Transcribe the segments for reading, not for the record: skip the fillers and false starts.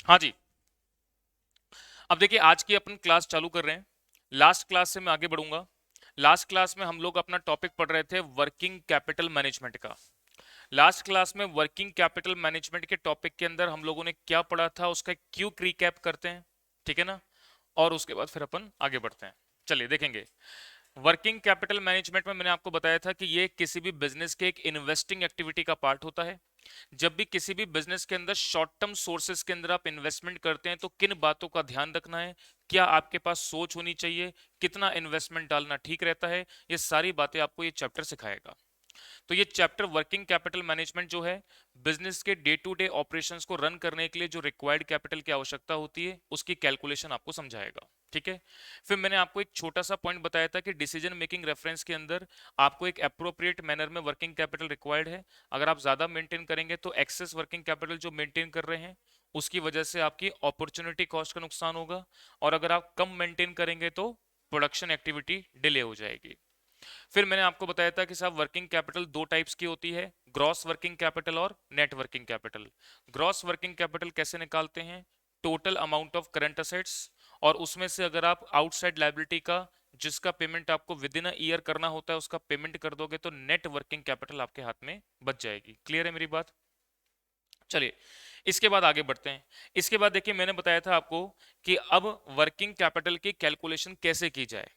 हाँ जी। अब देखिए आज की अपन क्लास चालू कर रहे हैं। लास्ट क्लास से मैं आगे बढ़ूंगा। लास्ट क्लास में हम लोग अपना टॉपिक पढ़ रहे थे वर्किंग कैपिटल मैनेजमेंट का। लास्ट क्लास में वर्किंग कैपिटल मैनेजमेंट के टॉपिक के अंदर हम लोगों ने क्या पढ़ा था उसका एक क्विक रिकैप करते हैं, ठीक है ना। और उसके बाद फिर अपन आगे बढ़ते हैं। चलिए देखेंगे। वर्किंग कैपिटल मैनेजमेंट में मैंने आपको बताया था कि ये किसी भी बिजनेस के एक इन्वेस्टिंग एक्टिविटी का पार्ट होता है। जब भी किसी भी बिजनेस के अंदर शॉर्ट टर्म सोर्सेज के अंदर आप इन्वेस्टमेंट करते हैं तो किन बातों का ध्यान रखना है, क्या आपके पास सोच होनी चाहिए, कितना इन्वेस्टमेंट डालना ठीक रहता है, ये सारी बातें आपको ये चैप्टर सिखाएगा। तो ये चैप्टर वर्किंग कैपिटल मैनेजमेंट जो है, बिजनेस के डे टू डे ऑपरेशंस को रन करने के लिए जो रिक्वायर्ड कैपिटल की आवश्यकता होती है उसकी कैलकुलेशन आपको समझाएगा, ठीक है। फिर मैंने आपको एक छोटा सा पॉइंट बताया था कि डिसीजन मेकिंग रेफरेंस के अंदर आपको एक अप्रोप्रिएट मैनर में वर्किंग कैपिटल रिक्वायर्ड है। अगर आप ज्यादा मेंटेन करेंगे तो एक्सेस वर्किंग कैपिटल जो मेंटेन कर रहे हैं उसकी वजह से आपकी अपॉर्चुनिटी कॉस्ट का नुकसान होगा, और अगर आप कम मेंटेन करेंगे तो प्रोडक्शन एक्टिविटी डिले हो जाएगी। फिर मैंने आपको बताया था कि साहब वर्किंग कैपिटल दो टाइप्स की होती है, ग्रॉस वर्किंग कैपिटल और net working capital. Gross working capital कैसे निकालते हैं, total amount of current assets, और उसमें से अगर आप आउटसाइड लायबिलिटी का जिसका पेमेंट आपको विद इन अ ईयर करना होता है उसका पेमेंट कर दोगे तो नेट वर्किंग कैपिटल आपके हाथ में बच जाएगी। क्लियर है मेरी बात। चलिए इसके बाद आगे बढ़ते हैं। इसके बाद देखिए मैंने बताया था आपको कि अब वर्किंग कैपिटल की कैलकुलेशन कैसे की जाए,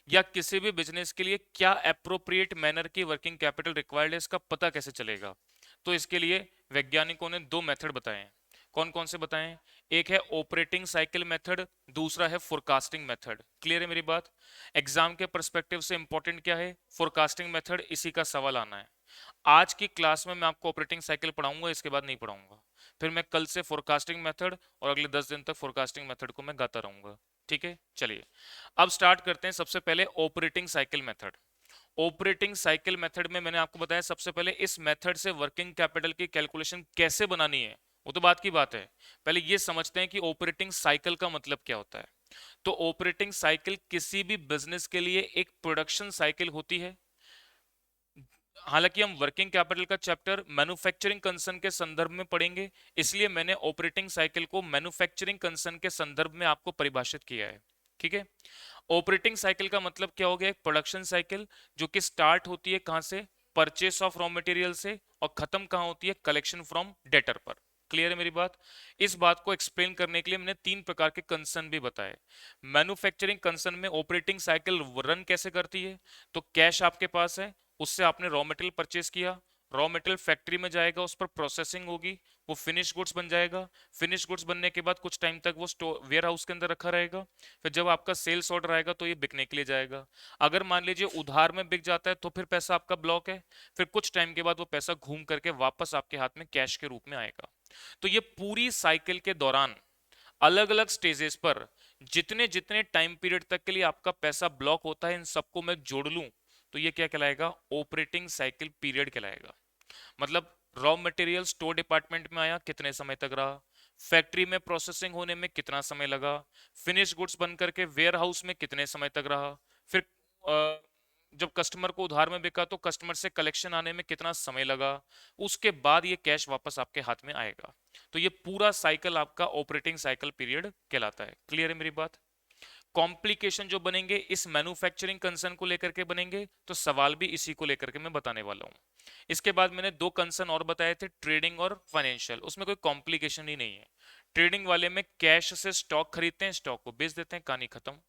या किसी भी बिजनेस के लिए क्या अप्रोप्रिएट मैनर की वर्किंग कैपिटल रिक्वायर्ड है इसका पता कैसे चलेगा। तो इसके लिए वैज्ञानिकों ने दो मेथड बताए हैं। कौन कौन से बताए हैं? एक है ऑपरेटिंग साइकिल मेथड, दूसरा है फोरकास्टिंग मेथड। क्लियर है मेरी बात। एग्जाम के पर्सपेक्टिव से इंपॉर्टेंट क्या है? फोरकास्टिंग मेथड, इसी का सवाल आना है। आज की क्लास में मैं आपको ऑपरेटिंग साइकिल पढ़ाऊंगा, इसके बाद नहीं पढ़ाऊंगा। फिर मैं कल से फोरकास्टिंग मेथड और अगले 10 दिन तक फोरकास्टिंग मेथड को मैं गाता रहूंगा, ठीक है। चलिए अब स्टार्ट करते हैं। सबसे पहले operating cycle method. Operating cycle method में मैंने आपको बताया सबसे पहले इस मेथड से वर्किंग कैपिटल की कैलकुलेशन कैसे बनानी है, वो तो बात की बात है। पहले ये समझते हैं कि ऑपरेटिंग साइकिल का मतलब क्या होता है। तो ऑपरेटिंग साइकिल किसी भी बिजनेस के लिए एक प्रोडक्शन साइकिल होती है। हालांकि हम वर्किंग कैपिटल का चैप्टर मैन्युफैक्चरिंग कंसर्न के संदर्भ में पढ़ेंगे, इसलिए मैंने ऑपरेटिंग साइकिल को मैन्युफैक्चरिंग कंसर्न के संदर्भ में आपको परिभाषित किया है, ठीक है। ऑपरेटिंग साइकिल का मतलब क्या हो गया? एक प्रोडक्शन साइकिल जो कि स्टार्ट होती है कहां से? परचेस ऑफ रॉ मटेरियल से, और खत्म कहां होती है? कलेक्शन फ्रॉम डेटर पर। क्लियर है मेरी बात। इस बात को एक्सप्लेन करने के लिए मैंने तीन प्रकार के कंसर्न भी बताए। मैन्युफैक्चरिंग कंसर्न में ऑपरेटिंग साइकिल रन कैसे करती है? तो कैश आपके पास है, उससे आपने रॉ मटेरियल परचेस किया, रॉ मटेरियल फैक्ट्री में जाएगा, उस पर प्रोसेसिंग होगी, वो फिनिश गुड्स बन जाएगा। फिनिश गुड्स बनने के बाद कुछ टाइम तक वो स्टोर वेयर हाउस के अंदर रखा रहेगा। फिर जब आपका सेल्स ऑर्डर आएगा तो ये बिकने के लिए जाएगा। अगर मान लीजिए उधार में बिक जाता है तो फिर पैसा आपका ब्लॉक है। फिर कुछ टाइम के बाद वो पैसा घूम करके वापस आपके हाथ में कैश के रूप में आएगा। तो ये पूरी साइकिल के दौरान अलग अलग स्टेजेस पर जितने जितने टाइम पीरियड तक के लिए आपका पैसा ब्लॉक होता है, इन सबको मैं जोड़ लूं तो ये क्या कहलाएगा? ऑपरेटिंग साइकिल पीरियड कहलाएगा। मतलब रॉ मटेरियल स्टोर डिपार्टमेंट में आया, कितने समय तक रहा, फैक्ट्री में प्रोसेसिंग होने में कितना समय लगा, फिनिश गुड्स बन करके वेयर हाउस में कितने समय तक रहा, फिर जब कस्टमर को उधार में बिका तो कस्टमर से कलेक्शन आने में कितना समय लगा, उसके बाद ये कैश वापस आपके हाथ में आएगा। तो ये पूरा साइकिल आपका ऑपरेटिंग साइकिल पीरियड कहलाता है। क्लियर है मेरी बात। कॉम्प्लिकेशन जो बनेंगे इस मैन्युफैक्चरिंग कंसर्न को लेकर के बनेंगे, तो सवाल भी इसी को लेकर के मैं बताने वाला हूं। इसके बाद मैंने दो कंसर्न और बताए थे, ट्रेडिंग और फाइनेंशियल। उसमें कोई कॉम्प्लिकेशन ही नहीं है। ट्रेडिंग वाले में कैश से स्टॉक खरीदते हैं, स्टॉक को बेच देते हैं, कहानी खत्म।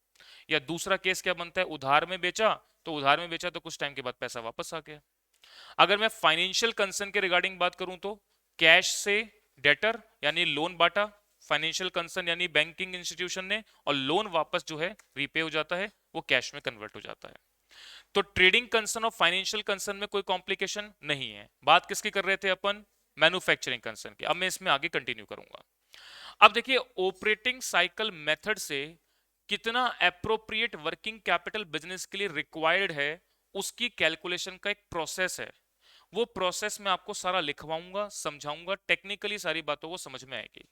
या दूसरा केस क्या बनता है? उधार में बेचा तो उधार में बेचा तो कुछ टाइम के बाद पैसा वापस आ गया। अगर मैं फाइनेंशियल कंसर्न के रिगार्डिंग बात करूं तो कैश से डेटर यानी लोन बांटा, फाइनेंशियल कंसर्न यानी बैंकिंग इंस्टीट्यूशन ने, और लोन वापस जो है रीपे हो जाता है, वो कैश में कन्वर्ट हो जाता है। तो ट्रेडिंग कंसर्न और फाइनेंशियल कंसर्न में कोई कॉम्प्लिकेशन नहीं है। बात किसकी कर रहे थे अपन? मैन्युफैक्चरिंग कंसर्न की। अब मैं इसमें आगे कंटिन्यू करूंगा। अब देखिए ऑपरेटिंग साइकिल मेथड से कितना अप्रोप्रिएट वर्किंग कैपिटल बिजनेस के लिए रिक्वायर्ड है उसकी कैलकुलेशन का एक प्रोसेस है। वो प्रोसेस मैं आपको सारा लिखवाऊंगा, समझाऊंगा, टेक्निकली सारी बातों को समझ में आएगी।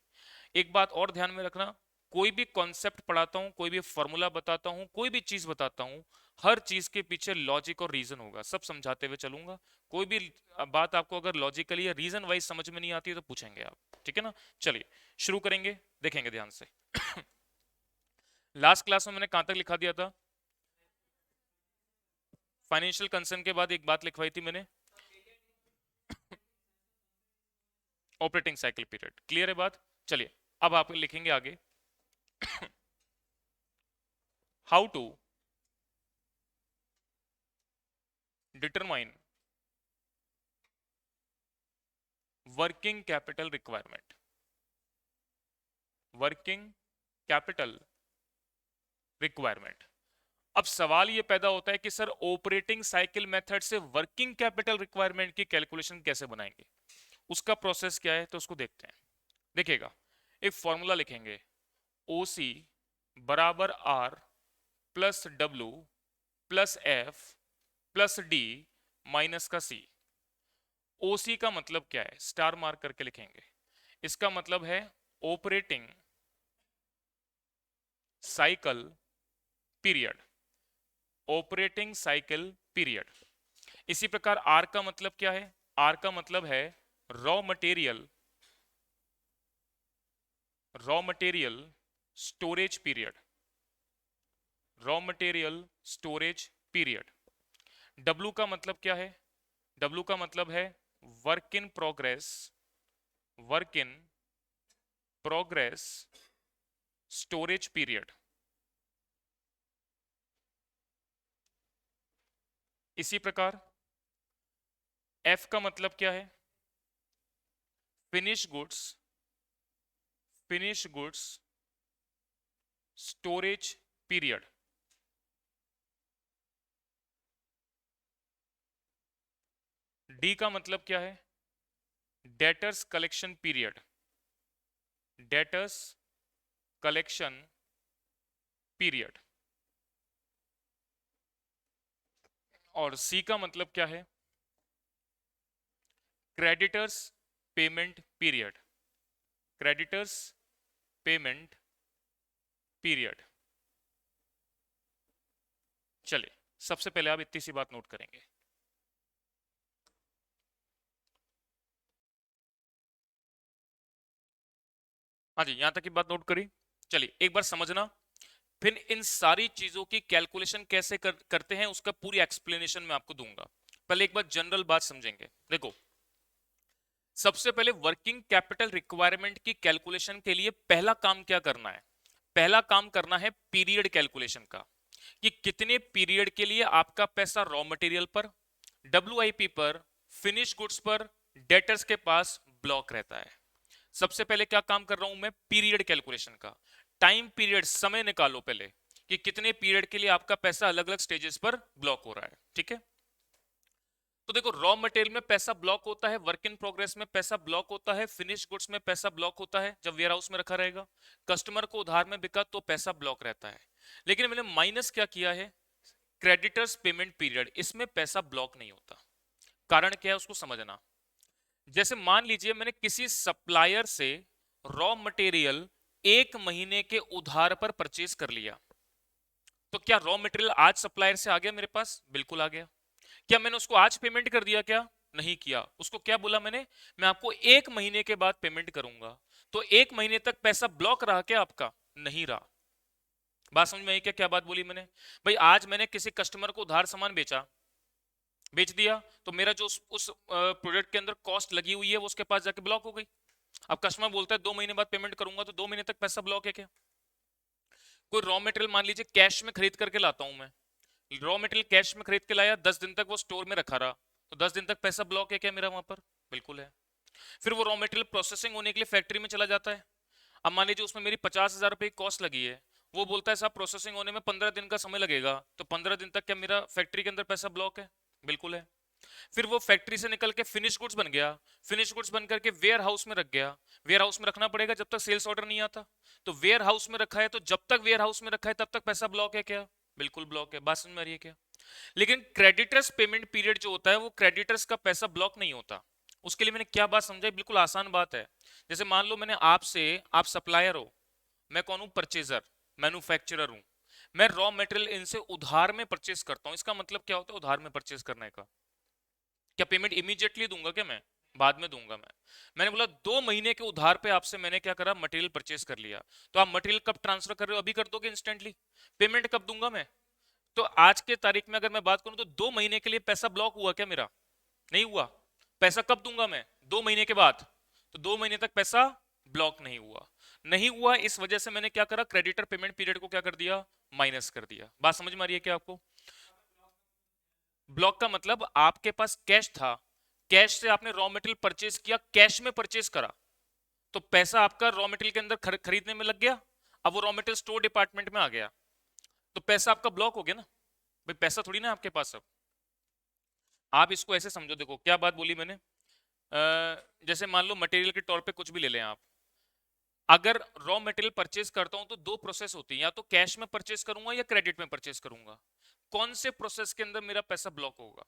एक बात और ध्यान में रखना, कोई भी कॉन्सेप्ट पढ़ाता हूं, कोई भी फॉर्मूला बताता हूं, कोई भी चीज बताता हूं, हर चीज के पीछे लॉजिक और रीजन होगा, सब समझाते हुए चलूंगा। कोई भी बात आपको अगर लॉजिकली या रीजन वाइज समझ में नहीं आती है तो पूछेंगे आप। ठीक है ना। चलिए शुरू करेंगे, देखेंगे ध्यान से। लास्ट क्लास में मैंने कहां तक लिखा दिया था? फाइनेंशियल कंसर्न के बाद एक बात लिखवाई थी मैंने, ऑपरेटिंग साइकिल पीरियड। क्लियर है बात? चलिए अब आप लिखेंगे आगे, how to determine working capital requirement. Working capital requirement. अब सवाल ये पैदा होता है कि सर ऑपरेटिंग साइकिल मेथड से वर्किंग कैपिटल रिक्वायरमेंट की कैलकुलेशन कैसे बनाएंगे, उसका प्रोसेस क्या है, तो उसको देखते हैं। देखिएगा, एक फॉर्मूला लिखेंगे, ओसी बराबर R plus W plus F plus D minus का सी। ओसी का मतलब क्या है, स्टार मार्क करके लिखेंगे। इसका मतलब है operating cycle period, operating cycle period. इसी प्रकार आर का मतलब क्या है? आर का मतलब है raw material, raw material storage period, raw material storage period. W का मतलब क्या है? डब्ल्यू का मतलब है work in progress, work in progress storage period. इसी प्रकार एफ का मतलब क्या है? Finish goods, finish goods storage period. D का मतलब क्या है? Debtors collection period, debtors collection period. और सी का मतलब क्या है? Creditors payment period, creditors payment period. चलिए सबसे पहले आप इतनी सी बात नोट करेंगे, हाँ जी यहां तक की बात नोट करी। चलिए एक बार समझना, फिर इन सारी चीजों की कैलकुलेशन कैसे करते हैं उसका पूरी एक्सप्लेनेशन मैं आपको दूंगा। पहले एक बार जनरल बात समझेंगे। देखो सबसे पहले वर्किंग कैपिटल रिक्वायरमेंट की कैलकुलेशन के लिए पहला काम क्या करना है? पहला काम करना है पीरियड कैलकुलेशन का, कि कितने पीरियड के लिए आपका पैसा रॉ मटेरियल पर, डब्ल्यूआईपी पर, फिनिश गुड्स पर, डेटर्स के पास ब्लॉक रहता है। सबसे पहले क्या काम कर रहा हूं मैं? पीरियड कैलकुलेशन का। टाइम पीरियड, समय निकालो पहले कि कितने पीरियड के लिए आपका पैसा अलग अलग स्टेजेस पर ब्लॉक हो रहा है। ठीक है, तो देखो रॉ मटेरियल में पैसा ब्लॉक होता है, वर्क इन प्रोग्रेस में पैसा ब्लॉक होता है, फिनिश गुड्स में पैसा ब्लॉक होता है जब वेयर हाउस में रखा रहेगा, कस्टमर को उधार में बिका तो पैसा ब्लॉक रहता है। लेकिन मैंने माइनस क्या किया है? क्रेडिटर्स पेमेंट पीरियड, इसमें पैसा ब्लॉक नहीं होता। कारण क्या है उसको समझना। जैसे मान लीजिए मैंने किसी सप्लायर से रॉ मटेरियल 1 महीने के उधार पर परचेज कर लिया, तो क्या रॉ मटेरियल आज सप्लायर से आ गया मेरे पास? बिल्कुल आ गया। क्या मैंने उसको आज पेमेंट कर दिया? क्या नहीं किया। उसको क्या बोला मैंने? मैं आपको 1 महीने के बाद पेमेंट करूंगा। तो 1 महीने तक पैसा ब्लॉक रहा क्या आपका? नहीं रहा। बात समझ में आई क्या? क्या बात बोली मैंने? भाई आज मैंने किसी कस्टमर को उधार सामान बेच दिया, तो मेरा जो उस प्रोडक्ट के अंदर कॉस्ट लगी हुई है वो उसके पास जाके ब्लॉक हो गई। अब कस्टमर बोलता है 2 महीने बाद पेमेंट करूंगा, तो 2 महीने तक पैसा ब्लॉक है क्या? कोई रॉ मटेरियल मान लीजिए कैश में खरीद करके लाता हूं मैं, रॉ मटेरियल कैश में खरीद के लाया, 10 दिन तक वो स्टोर में रखा रहा, तो 10 दिन तक पैसा ब्लॉक है क्या मेरा वहां पर? बिल्कुल है। फिर वो रॉ मटेरियल प्रोसेसिंग होने के लिए फैक्ट्री में चला जाता है। अब मान लीजिए उसमें मेरी 50,000 रुपए की कॉस्ट लगी है, वो बोलता है साहब प्रोसेसिंग होने में 15 दिन का समय लगेगा, तो 15 दिन तक क्या मेरा फैक्ट्री के अंदर पैसा ब्लॉक है? बिल्कुल है। फिर वो फैक्ट्री से निकल के फिनिश गुड्स बन गया, फिनिश गुड्स बन करके वेयर हाउस में रख गया, वेयर हाउस में रखना पड़ेगा जब तक सेल्स ऑर्डर नहीं आता, तो वेयर हाउस में रखा है, तो जब तक वेयर हाउस में रखा है तब तक पैसा ब्लॉक है क्या? बिल्कुल ब्लॉक है। बात समझ में आ रही है क्या? लेकिन क्रेडिटर्स पेमेंट पीरियड जो होता है वो क्रेडिटर्स का पैसा ब्लॉक नहीं होता। उसके लिए मैंने क्या बात समझाई? बिल्कुल आसान बात है। जैसे मान लो मैंने आपसे, आप सप्लायर हो, मैं कौन हूं? परचेजर, मैन्युफैक्चरर हूं। मैं रॉ मटेरियल इनसे उधार में परचेज करता हूं। इसका मतलब क्या होता है उधार में परचेज करने का? क्या पेमेंट इमीडिएटली दूंगा क्या मैं? बाद में दूंगा मैंने बोला 2 महीने के उधार पे आपसे मैंने क्या करा, मटेरियल परचेस कर लिया। तो आप मटेरियल कब ट्रांसफर कर रहे हो, अभी कर दोगे इंस्टेंटली? पेमेंट कब दूंगा मैं? तो आज के तारीख में अगर मैं बात करूं तो 2 महीने के लिए पैसा ब्लॉक हुआ क्या मेरा? नहीं हुआ। पैसा कब दूंगा मैं? 2 महीने के बाद। तो 2 महीने तक पैसा ब्लॉक नहीं हुआ। नहीं हुआ, इस वजह से मैंने क्या करा, क्रेडिटर पेमेंट पीरियड को क्या कर दिया, माइनस कर दिया। बात समझ में आ रही है क्या आपको? ब्लॉक का मतलब आपके पास कैश था, कैश से आपने रॉ मटेरियल परचेज किया, कैश में परचेज करा, तो पैसा आपका रॉ मटेरियल के अंदर खरीदने में लग गया। अब वो रॉ मटेरियल स्टोर डिपार्टमेंट में आ गया, तो पैसा आपका ब्लॉक हो गया ना। भाई पैसा थोड़ी ना आपके पास अब। आप इसको ऐसे समझो, देखो क्या बात बोली मैंने। जैसे मान लो मटेरियल के तौर पे कुछ भी ले लें आप। अगर रॉ मटेरियल परचेज करता हूं तो दो प्रोसेस होती है, या तो कैश में परचेज करूंगा या क्रेडिट में परचेज करूंगा। कौन से प्रोसेस के अंदर मेरा पैसा ब्लॉक होगा?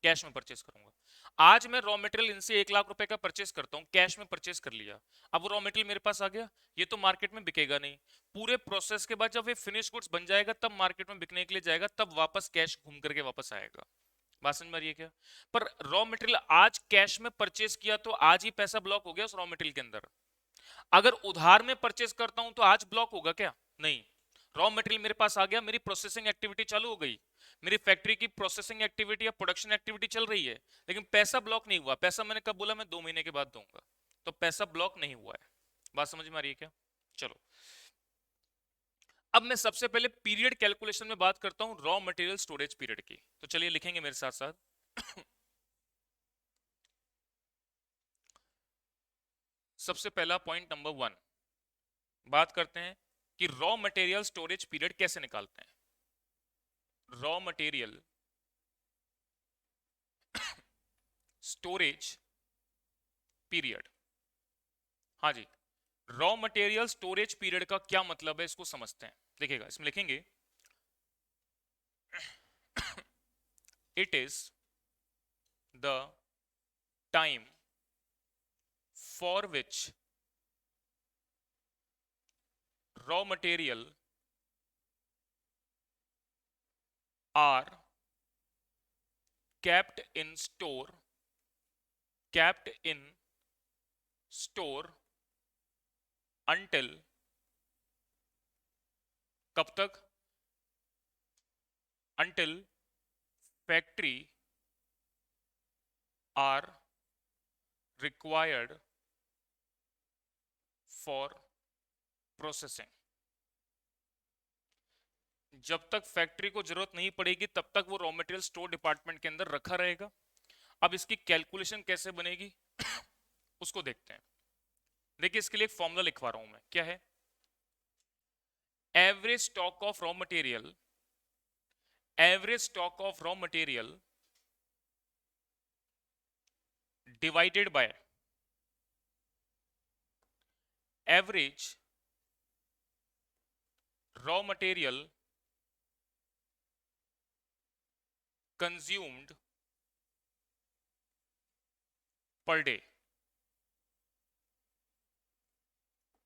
कैश में परचेज करूंगा। आज मैं रॉ मटेरियल इनसे 1 लाख रुपए का परचेज करता हूं, कैश में परचेज कर लिया। अब वो रॉ मटेरियल मेरे पास आ गया, ये तो मार्केट में बिकेगा नहीं। पूरे प्रोसेस के बाद जब ये फिनिश गुड्स बन जाएगा तब मार्केट में बिकने के लिए जाएगा, तब वापस कैश घूम करके वापस आएगा। बात समझ में आ रही है क्या? पर रॉ मटेरियल आज कैश में परचेज किया तो आज ही पैसा ब्लॉक हो गया उस रॉ मटेरियल के अंदर। अगर उधार में परचेज करता हूं तो आज ब्लॉक होगा क्या? नहीं। रॉ मटेरियल मेरे पास आ गया, मेरी प्रोसेसिंग एक्टिविटी चालू हो गई, मेरी फैक्ट्री की प्रोसेसिंग एक्टिविटी या प्रोडक्शन एक्टिविटी चल रही है, लेकिन पैसा ब्लॉक नहीं हुआ। पैसा मैंने कब बोला, मैं 2 महीने के बाद दूंगा, तो पैसा ब्लॉक नहीं हुआ है। बात समझ में आ रही है क्या? चलो, अब मैं सबसे पहले पीरियड कैलकुलेशन में बात करता हूं, रॉ मटेरियल स्टोरेज पीरियड की। तो चलिए लिखेंगे मेरे साथ साथ। सबसे पहला पॉइंट नंबर 1, बात करते हैं कि रॉ मटेरियल स्टोरेज पीरियड कैसे निकालते हैं। रॉ मटेरियल स्टोरेज पीरियड, हाँ जी, रॉ मटेरियल स्टोरेज पीरियड का क्या मतलब है इसको समझते हैं। देखिएगा, इसमें लिखेंगे it is the time for which raw material are kept in store, kept in store until, कब तक? until factory are required for processing। जब तक फैक्ट्री को जरूरत नहीं पड़ेगी तब तक वो रॉ मटेरियल स्टोर डिपार्टमेंट के अंदर रखा रहेगा। अब इसकी कैलकुलेशन कैसे बनेगी उसको देखते हैं। देखिए, इसके लिए एक फॉर्मूला लिखवा रहा हूं मैं, क्या है? Average stock of raw material, average stock of raw material divided by average raw material consumed per day.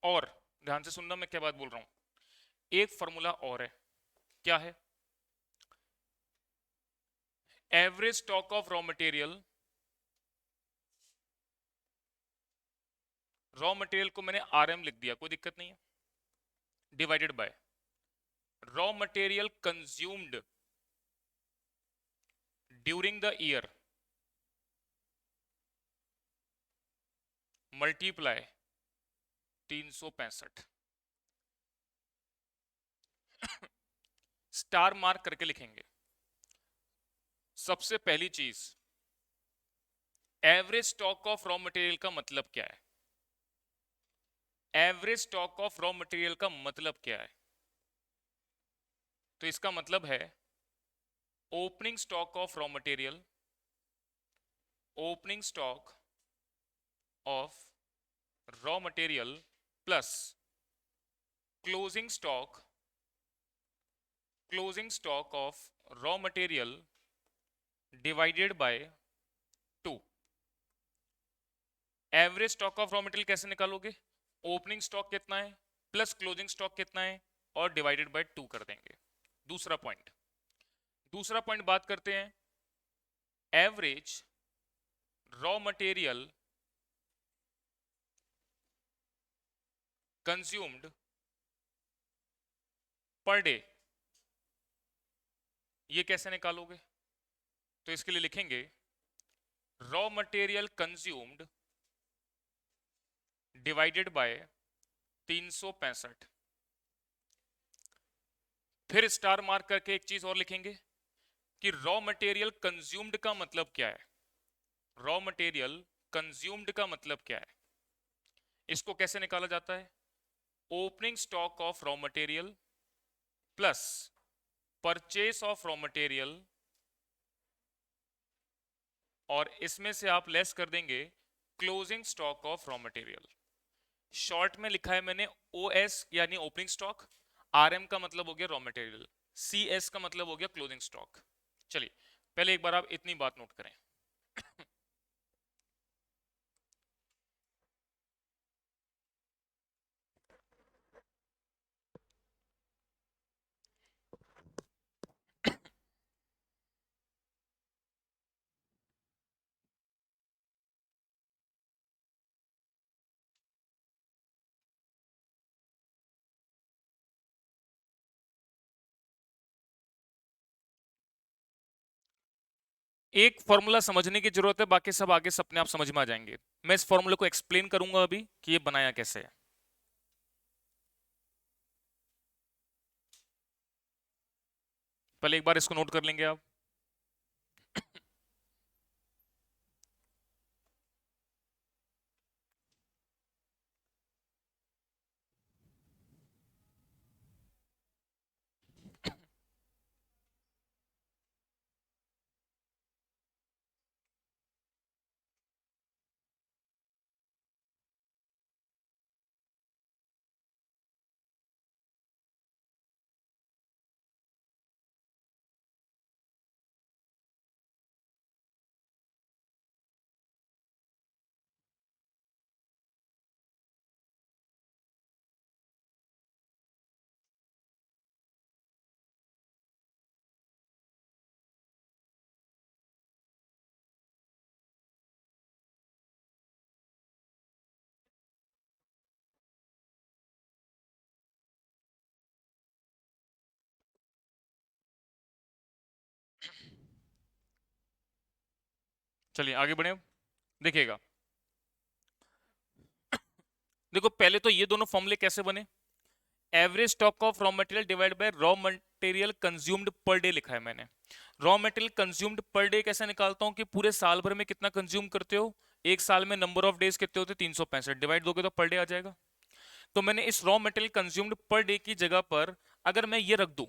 और ध्यान से सुनना मैं क्या बात बोल रहा हूं, एक फॉर्मूला और है, क्या है? Average stock of raw material, raw material को मैंने आरएम लिख दिया, कोई दिक्कत नहीं है, divided by raw material consumed during the year multiply 365। Star mark करके लिखेंगे। सबसे पहली चीज, average stock of raw material का मतलब क्या है? Average stock of raw material का मतलब क्या है? तो इसका मतलब है opening stock of raw material, opening stock of raw material plus closing stock, closing stock of raw material divided by 2। Average stock of raw material कैसे निकालोगे? ओपनिंग स्टॉक कितना है प्लस क्लोजिंग स्टॉक कितना है और डिवाइडेड बाय 2 कर देंगे। दूसरा पॉइंट, दूसरा पॉइंट बात करते हैं average raw material consumed per day, ये कैसे निकालोगे? तो इसके लिए लिखेंगे raw material consumed divided by 365। फिर स्टार मार्क करके एक चीज और लिखेंगे कि रॉ मटेरियल कंज्यूम्ड का मतलब क्या है। रॉ मटेरियल कंज्यूम्ड का मतलब क्या है? इसको कैसे निकाला जाता है? Opening stock of raw material plus purchase of raw material, और इसमें से आप लेस कर देंगे closing stock of raw material. Short में लिखा है मैंने ओएस यानी ओपनिंग स्टॉक, आरएम का मतलब हो गया रॉ मटेरियल, सीएस का मतलब हो गया क्लोजिंग स्टॉक। चलिए पहले एक बार आप इतनी बात नोट करें। एक फॉर्मूला समझने की जरूरत है, बाकी सब आगे से अपने आप समझ में आ जाएंगे। मैं इस फॉर्मूले को एक्सप्लेन करूंगा अभी कि ये बनाया कैसे है। पहले एक बार इसको नोट कर लेंगे आप। चलिए आगे बढ़े। देखिएगा, देखो पहले तो ये दोनों फॉर्मूले कैसे बने। Average stock of raw material divide by raw material consumed per day लिखा है मैंने। रॉ मटेरियल कंज्यूम्ड पर डे कैसे निकालता हूं कि पूरे साल भर में कितना कंज्यूम करते हो। एक साल में नंबर ऑफ डेज कितने होते हैं? 365, डिवाइड दोगे तो पर डे आ जाएगा। तो मैंने इस raw material consumed per day की जगह पर अगर मैं ये रख दूं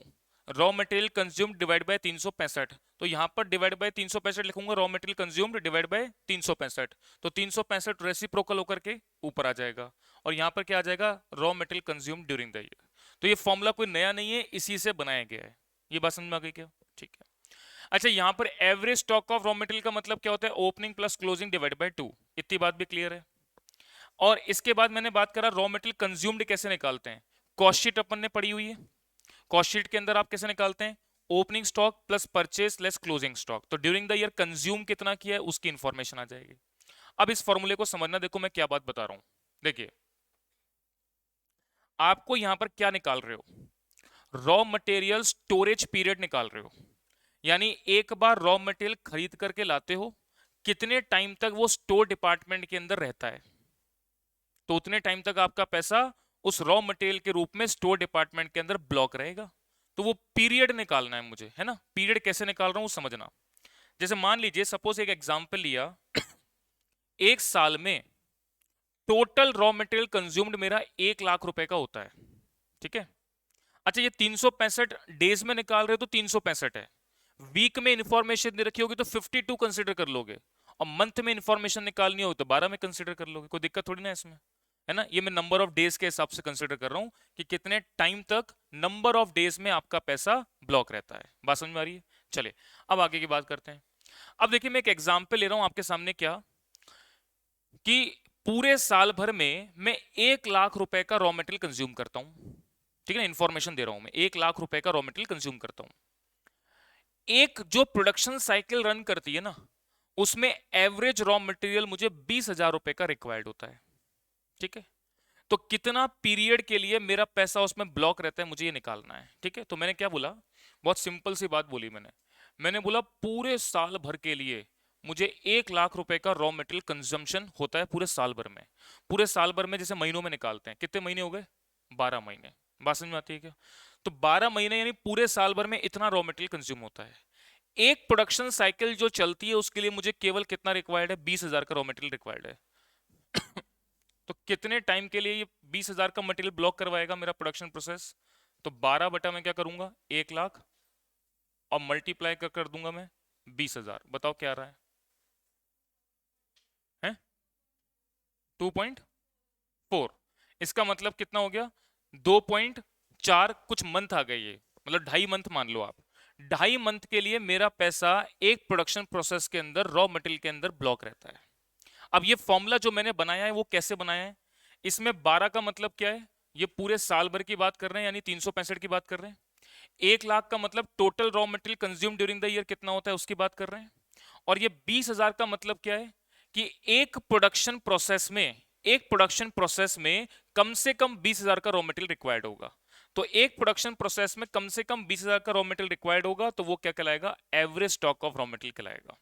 raw material consumed divide by 365, तो यहां पर डिवाइड बाय 365 लिखूंगा, raw material consumed divide by 365, तो 365 रेसिप्रोकल होकर के ऊपर आ जाएगा, और यहां पर क्या आ जाएगा? Raw material consumed during the year. तो ये फॉर्मूला कोई नया नहीं है, इसी से बनाया गया है। ये बात समझ में आ गई क्या? ठीक है। अच्छा, यहां पर average stock of raw material का मतलब क्या होता है? Opening plus closing divide by 2। इतनी बात भी क्लियर है। और इसके बाद मैंने बात करा रॉ मटेरियल कंज्यूम्ड कैसे निकालते हैं। कॉस्ट शीट अपन ने पढ़ी हुई है। कॉस्ट शीट के अंदर आप कैसे निकालते हैं? Opening stock plus purchase less closing stock. तो ड्यूरिंग द ईयर कंज्यूम कितना किया है उसकी इंफॉर्मेशन आ जाएगी। अब इस फॉर्मूले को समझना, देखो मैं क्या बात बता रहा हूं। देखिए, आपको यहां पर क्या निकाल रहे हो? रॉ मटेरियल स्टोरेज पीरियड निकाल रहे हो, यानी एक बार रॉ मटेरियल खरीद करके लाते हो, कितने टाइम तक वो स्टोर डिपार्टमेंट के अंदर रहता है, तो उतने टाइम तक आपका पैसा उस रॉ मटेरियल के रूप में स्टोर डिपार्टमेंट के अंदर ब्लॉक रहेगा। तो वो पीरियड निकालना है मुझे, है ना। पीरियड कैसे निकाल रहा हूं समझना। जैसे मान लीजिए, सपोज एक एग्जांपल लिया, एक साल में टोटल रॉ मटेरियल कंज्यूम्ड मेरा 1 लाख रुपए का होता है, ठीक है। अच्छा, ये 365 डेज में निकाल रहे हो तो 365 है। वीक में इंफॉर्मेशन दे रखी होगी तो 52 कंसिडर कर लोगे, और मंथ में इंफॉर्मेशन निकालनी हो तो 12 में कंसिडर कर लोगे। कोई दिक्कत थोड़ी ना है इसमें, है ना। ये मैं नंबर ऑफ डेज के हिसाब से कंसिडर कर रहा हूं कि कितने टाइम तक नंबर ऑफ डेज में आपका पैसा ब्लॉक रहता है। बात समझ में आ रही है? चलिए अब आगे की बात करते हैं। अब देखिए, मैं एक एग्जांपल ले रहा हूं आपके सामने, क्या कि पूरे साल भर में मैं 1 लाख रुपए का रॉ मटेरियल कंज्यूम करता हूं, ठीक है ना। इंफॉर्मेशन दे रहा हूं मैं, 1 लाख रुपए का रॉ मटेरियल कंज्यूम करता हूं। एक जो प्रोडक्शन साइकिल रन करती है ना, उसमें एवरेज रॉ मटेरियल मुझे 20,000 रुपए का रिक्वायर्ड होता है, ठीक है। तो कितना पीरियड के लिए मेरा पैसा उसमें ब्लॉक रहता है मुझे ये निकालना है, ठीक है। तो मैंने क्या बोला, बहुत सिंपल सी बात बोली मैंने बोला पूरे साल भर के लिए मुझे 1 लाख रुपए का रॉ मटेरियल कंजम्पशन होता है पूरे साल भर में। पूरे साल भर में जैसे महीनों में निकालते हैं, कितने महीने हो गए, 12 महीने। बात समझ में आती है क्या? तो 12 महीने यानी पूरे साल भर में इतना रॉ मटेरियल कंज्यूम होता है। एक प्रोडक्शन साइकिल जो चलती है उसके लिए मुझे केवल कितना रिक्वायर्ड है, 20,000 का रॉ मटेरियल रिक्वायर्ड है। तो कितने टाइम के लिए ये 20,000 का मटेरियल ब्लॉक करवाएगा मेरा प्रोडक्शन प्रोसेस? तो 12 बटा मैं क्या करूंगा, 1 लाख, और मल्टीप्लाई कर दूंगा मैं 20,000। बताओ क्या आ रहा है 2.4। इसका मतलब कितना हो गया, 2.4 कुछ मंथ आ गए, ये मतलब 2.5 मंथ मान लो आप। 2.5 मंथ के लिए मेरा पैसा एक प्रोडक्शन प्रोसेस के अंदर रॉ मटेरियल के अंदर ब्लॉक रहता है। अब ये फॉर्मूला जो मैंने बनाया है वो कैसे बनाया है, इसमें 12 का मतलब क्या है, ये पूरे साल भर की बात कर रहे हैं यानी 365 की बात कर रहे हैं। 1 लाख का मतलब total raw material consume during the year कितना होता है उसकी बात कर रहे हैं। और ये 20,000 का मतलब क्या है कि एक प्रोडक्शन प्रोसेस में कम से कम 20,000 का रॉ मटेरियल रिक्वायर्ड होगा। तो एक प्रोडक्शन प्रोसेस में कम से कम 20,000 का रॉ मटेरियल रिक्वायर्ड होगा, तो वो क्या कहलाएगा, average stock of raw material कहलाएगा,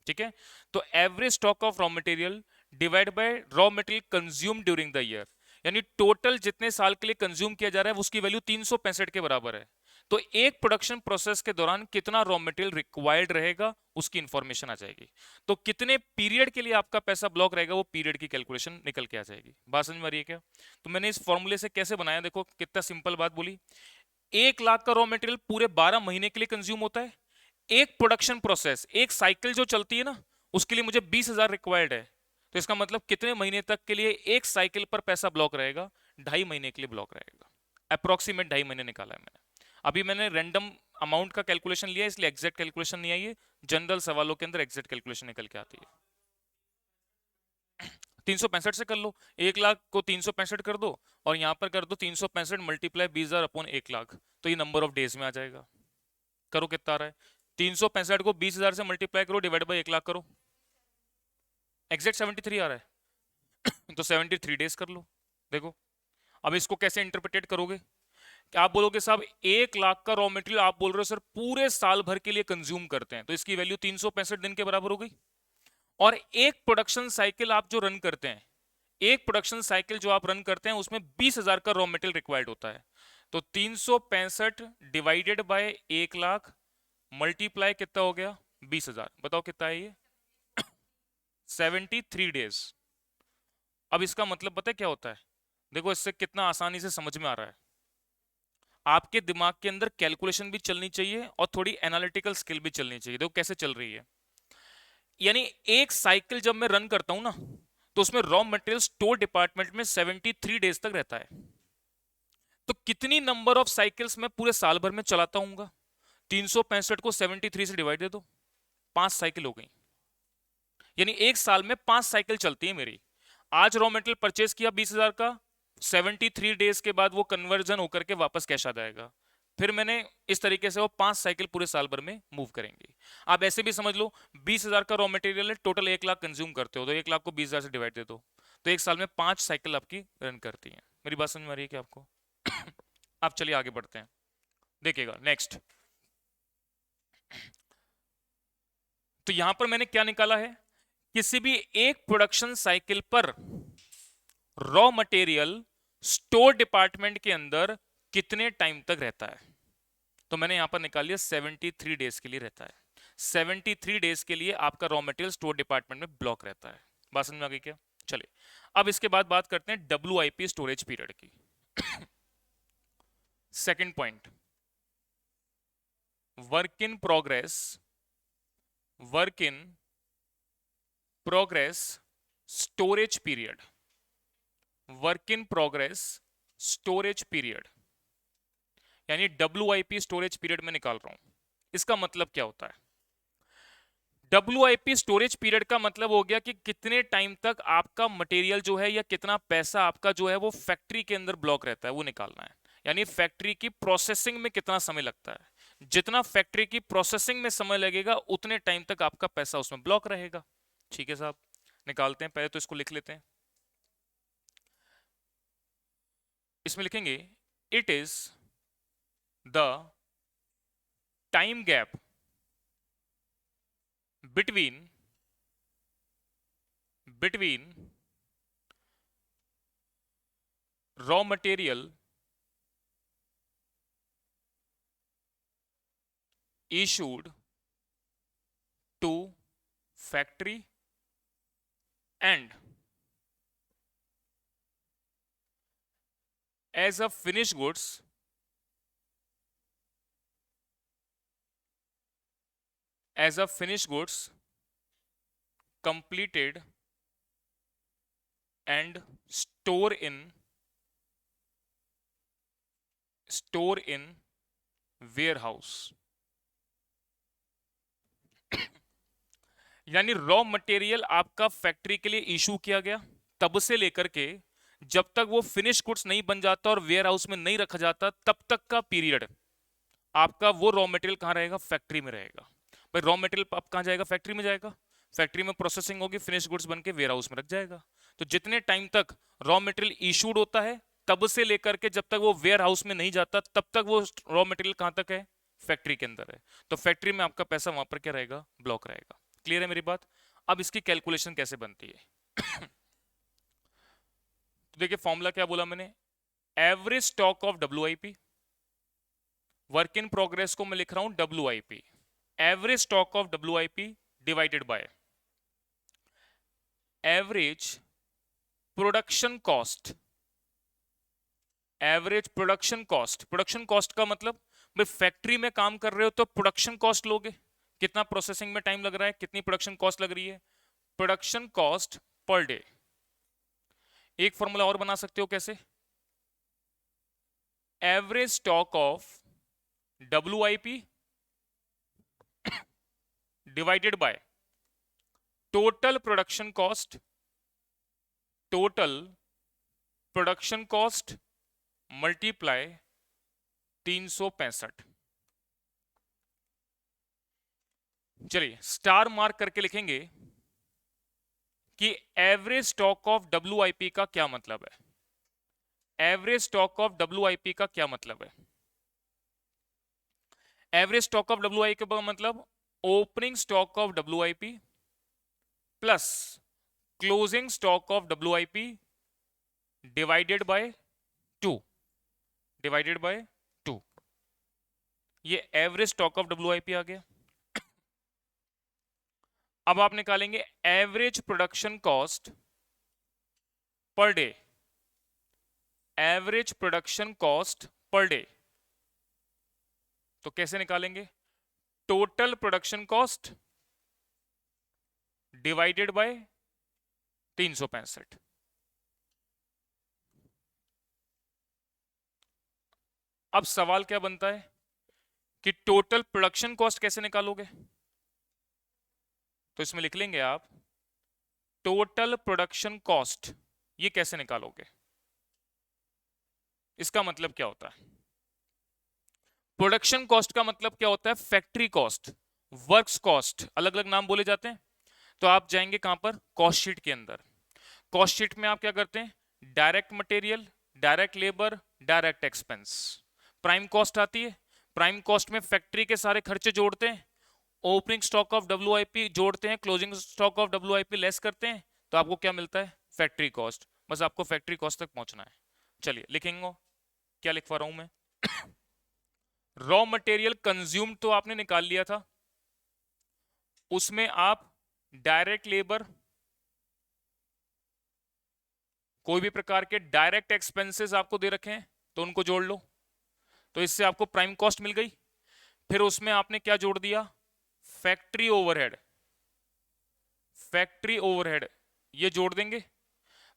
ठीक है। तो average stock of raw material divide by raw material consume during the year, यानी टोटल जितने साल के लिए कंज्यूम किया जा रहा है उसकी वैल्यू 365 के बराबर है। तो एक प्रोडक्शन प्रोसेस के दौरान कितना रॉ मटेरियल रिक्वायर्ड रहेगा उसकी इंफॉर्मेशन आ जाएगी। तो कितने पीरियड के लिए आपका पैसा ब्लॉक रहेगा वो पीरियड की कैलकुलेशन निकल के आ जाएगी। बात समझ में आ रही है क्या? तो मैंने इस फॉर्मूले से कैसे बनाया, देखो कितना सिंपल बात बोली। 1 लाख का रॉ मटेरियल पूरे 12 महीने के लिए कंज्यूम होता है। एक प्रोडक्शन प्रोसेस, एक साइकिल जो चलती है ना, उसके लिए मुझे 20,000 रिक्वायर्ड है। तो इसका मतलब कितने महीने तक के लिए एक साइकिल पर पैसा ब्लॉक रहेगा, 2.5 महीने के लिए ब्लॉक रहेगा। अप्रोक्सीमेट 2.5 महीने निकाला है मैंने। अभी मैंने रैंडम अमाउंट का कैलकुलेशन लिया इसलिए एग्जैक्ट कैलकुलेशन नहीं आई है, जनरल सवालों के अंदर एग्जैक्ट कैलकुलेशन निकल के आती है। 365 से कर लो, 1 लाख को 365 कर दो, और यहां पर कर दो 365 मल्टीप्लाई 20,000 अपॉन 1 लाख, तो ये नंबर ऑफ डेज में आ जाएगा। करो कितना आ रहा है, 365 को 20,000 से मल्टीप्लाई करो डिवाइड बाई 1 लाख करो, एग्जैक्ट 73 आ रहा है। तो 73 डेज कर लो। देखो अब इसको कैसे इंटरप्रेटेट करोगे, कि आप बोलोगे साहब 1 लाख का रॉ मटेरियल आप बोल रहे हो सर पूरे साल भर के लिए कंज्यूम करते हैं, तो इसकी वैल्यू 365 दिन के बराबर हो गई। और एक प्रोडक्शन साइकिल आप जो रन करते हैं, एक प्रोडक्शन साइकिल जो आप रन करते हैं उसमें 20,000 का रॉ मटेरियल रिक्वायर्ड होता है। तो 365 डिवाइडेड बाय 1 लाख मल्टीप्लाई कितना हो गया, 20,000। बताओ कितना है ये, 73 डेज। अब इसका मतलब पता है क्या होता है, देखो इससे कितना आसानी से समझ में आ रहा है। आपके दिमाग के अंदर कैलकुलेशन भी चलनी चाहिए और थोड़ी एनालिटिकल स्किल भी चलनी चाहिए। देखो कैसे चल रही है, यानी एक साइकिल जब मैं रन करता हूं ना, तो उसमें रॉ मटेरियल स्टोर डिपार्टमेंट में 73 डेज तक रहता है। तो कितनी नंबर ऑफ साइकिल्स मैं पूरे साल भर में चलाता हूँ, 365 को 73 से डिवाइड दे दो, 5 साइकिल हो गई। यानी एक साल में 5 साइकिल चलती है मेरी। आज रॉ मटेरियल परचेज किया 20,000 का, 73 डेज के बाद वो कन्वर्जन होकर के वापस कैश आ जाएगा। फिर मैंने इस तरीके से वो 5 साइकिल पूरे साल भर में मूव करेंगे। आप ऐसे भी समझ लो 20,000 का रॉ मटेरियल है, टोटल 1 लाख कंज्यूम करते हो, तो 1 लाख को 20,000 से डिवाइड दे दो, तो एक साल में 5 साइकिल आपकी रन करती हैं। मेरी बात समझ में आ रही है क्या आपको? आप चलिए आगे बढ़ते हैं, देखिएगा नेक्स्ट। तो यहां पर मैंने क्या निकाला है, किसी भी एक प्रोडक्शन साइकिल पर रॉ मटेरियल स्टोर डिपार्टमेंट के अंदर कितने टाइम तक रहता है। तो मैंने यहां पर निकाल लिया 73 डेज के लिए रहता है। 73 डेज के लिए आपका रॉ मटेरियल स्टोर डिपार्टमेंट में ब्लॉक रहता है। बात समझ में आ गई क्या? चलिए अब इसके बाद बात करते हैं WIP स्टोरेज पीरियड की। Second point, work in progress storage period. Work in progress storage period यानी WIP स्टोरेज पीरियड में निकाल रहा हूं। इसका मतलब क्या होता है, WIP स्टोरेज पीरियड का मतलब हो गया कि कितने टाइम तक आपका मटेरियल जो है या कितना पैसा आपका जो है वो फैक्ट्री के अंदर ब्लॉक रहता है, वो निकालना है। यानी फैक्ट्री की प्रोसेसिंग में कितना समय लगता है। जितना फैक्ट्री की प्रोसेसिंग में समय लगेगा उतने टाइम तक आपका पैसा उसमें ब्लॉक रहेगा। ठीक है साहब, निकालते हैं। पहले तो इसको लिख लेते हैं। इसमें लिखेंगे it is the time gap between raw material issued to factory and as a finished goods completed and store in warehouse। यानी रॉ मटेरियल आपका फैक्ट्री के लिए इशू किया गया, तब से लेकर के जब तक वो फिनिश गुड्स नहीं बन जाता और वेयर हाउस में नहीं रखा जाता, तब तक का पीरियड आपका वो रॉ मटेरियल कहाँ रहेगा? फैक्ट्री में रहेगा। भाई रॉ मटेरियल अब कहाँ जाएगा? फैक्ट्री में जाएगा। फैक्ट्री में प्रोसेसिंग होगी, फिनिश गुड्स बन के वेयर हाउस में रख जाएगा। तो जितने टाइम तक रॉ मटेरियल इशूड होता है, तब से लेकर के जब तक वो वेयर हाउस में नहीं जाता, तब तक वो रॉ मटेरियल कहाँ तक है? फैक्ट्री के अंदर है। तो फैक्ट्री में आपका पैसा वहां पर क्या रहेगा? ब्लॉक रहेगा। क्लियर है मेरी बात? अब इसकी कैलकुलेशन कैसे बनती है? तो देखिए फॉर्मूला क्या बोला मैंने, average stock of WIP, work in progress को मैं लिख रहा हूं WIP, average stock of WIP divided by average production cost. Average production cost, production cost का मतलब भाई फैक्ट्री में काम कर रहे हो तो प्रोडक्शन कॉस्ट लोगे, कितना प्रोसेसिंग में टाइम लग रहा है, कितनी प्रोडक्शन कॉस्ट लग रही है, प्रोडक्शन कॉस्ट पर डे। एक फॉर्मूला और बना सकते हो, कैसे? Average stock of WIP divided by total production cost, total production cost multiply 365। चलिए स्टार मार्क करके लिखेंगे कि एवरेज स्टॉक ऑफ WIP का क्या मतलब है। एवरेज स्टॉक ऑफ WIP का क्या मतलब है? एवरेज स्टॉक ऑफ WIP का मतलब opening stock of WIP plus closing stock of WIP divided by 2, divided by 2। ये एवरेज स्टॉक ऑफ WIP आ गया। अब आप निकालेंगे average production cost per day, average production cost per day. तो कैसे निकालेंगे? Total production cost divided by 365। अब सवाल क्या बनता है कि टोटल प्रोडक्शन कॉस्ट कैसे निकालोगे? तो इसमें लिख लेंगे आप टोटल प्रोडक्शन कॉस्ट। ये कैसे निकालोगे? इसका मतलब क्या होता है? प्रोडक्शन कॉस्ट का मतलब क्या होता है? फैक्ट्री कॉस्ट, वर्क्स कॉस्ट, अलग अलग नाम बोले जाते हैं। तो आप जाएंगे कहां पर? कॉस्ट शीट के अंदर। कॉस्ट शीट में आप क्या करते हैं? Direct material, direct labour, direct expense, prime cost आती है। प्राइम कॉस्ट में फैक्ट्री के सारे खर्चे जोड़ते हैं, ओपनिंग स्टॉक ऑफ WIP जोड़ते हैं, closing stock of WIP less करते हैं, तो आपको क्या मिलता है? Factory cost. बस आपको फैक्ट्री कॉस्ट तक पहुंचना है। चलिए लिखेंगे, क्या लिखवा रहा हूं मैं? रॉ मटेरियल कंज्यूम तो आपने निकाल लिया था, उसमें आप डायरेक्ट लेबर, कोई भी प्रकार के डायरेक्ट एक्सपेंसेस आपको दे रखे हैं तो उनको जोड़ लो, तो इससे आपको प्राइम कॉस्ट मिल गई। फिर उसमें आपने क्या जोड़ दिया? फैक्ट्री ओवरहेड, फैक्ट्री ओवरहेड ये जोड़ देंगे।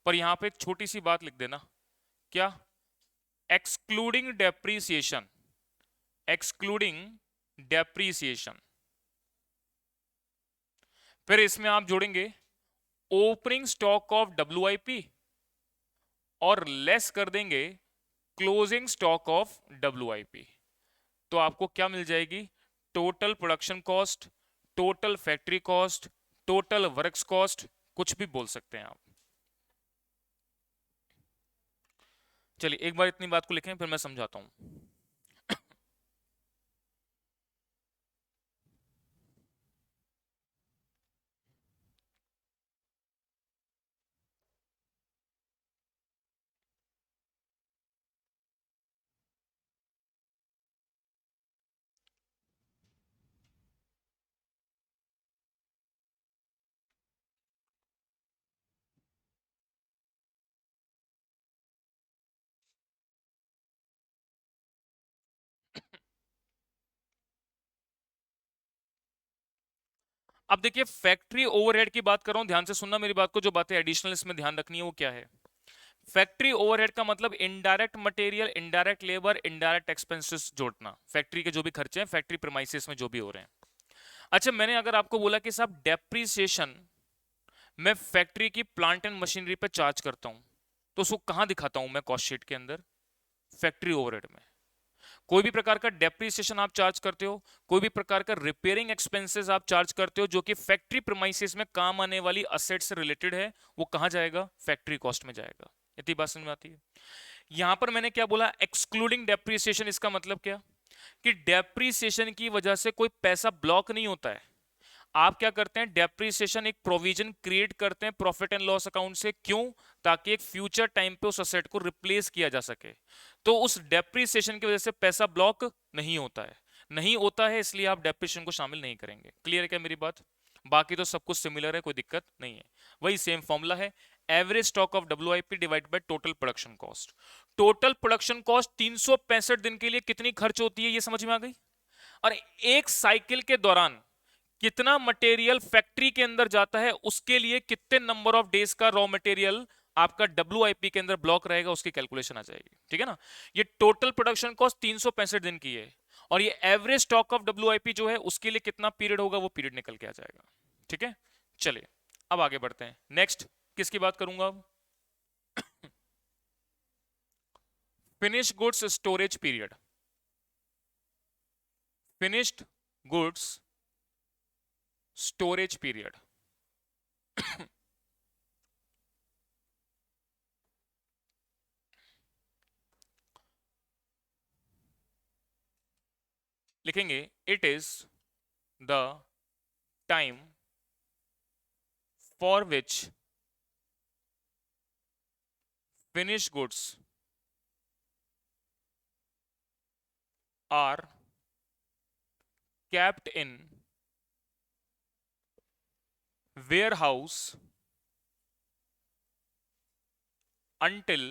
पर यहां पे एक छोटी सी बात लिख देना, क्या? Excluding depreciation, excluding depreciation. फिर इसमें आप जोड़ेंगे ओपनिंग स्टॉक ऑफ WIP और लेस कर देंगे क्लोजिंग स्टॉक ऑफ WIP। तो आपको क्या मिल जाएगी? Total production cost, total factory cost, total works cost, कुछ भी बोल सकते हैं आप। चलिए एक बार इतनी बात को लिखें, फिर मैं समझाता हूं। अब देखिए फैक्ट्री ओवरहेड की बात कर रहा हूं, ध्यान से सुनना मेरी बात को, जो बातें एडिशनल इसमें ध्यान रखनी है वो क्या है। फैक्ट्री ओवरहेड का मतलब indirect material, indirect labour, indirect expenses जोड़ना, फैक्ट्री के जो भी खर्चे हैं फैक्ट्री प्रीमाइसेस में जो भी हो रहे हैं। अच्छा, मैंने अगर आपको बोला कि साहब डेप्रीसिएशन मैं फैक्ट्री की प्लांट एंड मशीनरी पे चार्ज करता हूं, तो उसको कहां दिखाता हूं मैं कॉस्ट शीट के अंदर? फैक्ट्री ओवरहेड में। कोई भी प्रकार का डेप्रीसिएशन आप चार्ज करते हो, कोई भी प्रकार का रिपेयरिंग एक्सपेंसेस आप चार्ज करते हो जो कि फैक्ट्री प्रीमाइसेस में काम आने वाली असेट से रिलेटेड है, वो कहां जाएगा? फैक्ट्री कॉस्ट में जाएगा। इतनी बात समझ में आती है? यहां पर मैंने क्या बोला? Excluding depreciation. इसका मतलब क्या कि डेप्रीसिएशन की वजह से कोई पैसा ब्लॉक नहीं होता है। आप क्या करते हैं? डेप्रीसिएशन एक प्रोविजन क्रिएट करते हैं प्रॉफिट एंड लॉस अकाउंट से। क्यों? ताकि एक फ्यूचर टाइम पे उस असेट को रिप्लेस किया जा सके। तो उस डेप्रीसिएशन की वजह से पैसा ब्लॉक नहीं होता है, नहीं होता है, इसलिए आप डेप्रीसिएशन को शामिल नहीं करेंगे। क्लियर है क्या मेरी बात? बाकी तो सब कुछ सिमिलर है, कोई दिक्कत नहीं है। वही सेम फॉर्मूला है, average stock of WIP divide by total production cost. Total production cost 365 दिन के लिए कितनी खर्च होती है, ये समझ में आ गई? और एक साइकिल के दौरान कितना मटेरियल फैक्ट्री के अंदर जाता है, उसके लिए कितने नंबर ऑफ डेज का रॉ मटेरियल आपका डब्ल्यूआईपी के अंदर ब्लॉक रहेगा, उसकी कैलकुलेशन आ जाएगी। ठीक है ना? ये टोटल प्रोडक्शन कॉस्ट 365 दिन की है, और ये एवरेज स्टॉक ऑफ डब्ल्यूआईपी जो है उसके लिए कितना पीरियड होगा, वो पीरियड निकल के आ जाएगा। ठीक है, चलिए अब आगे बढ़ते हैं। नेक्स्ट किसकी बात करूंगा अब? Finish goods storage period. Finished goods storage period. लिखेंगे it is the time for which finished goods are kept in warehouse until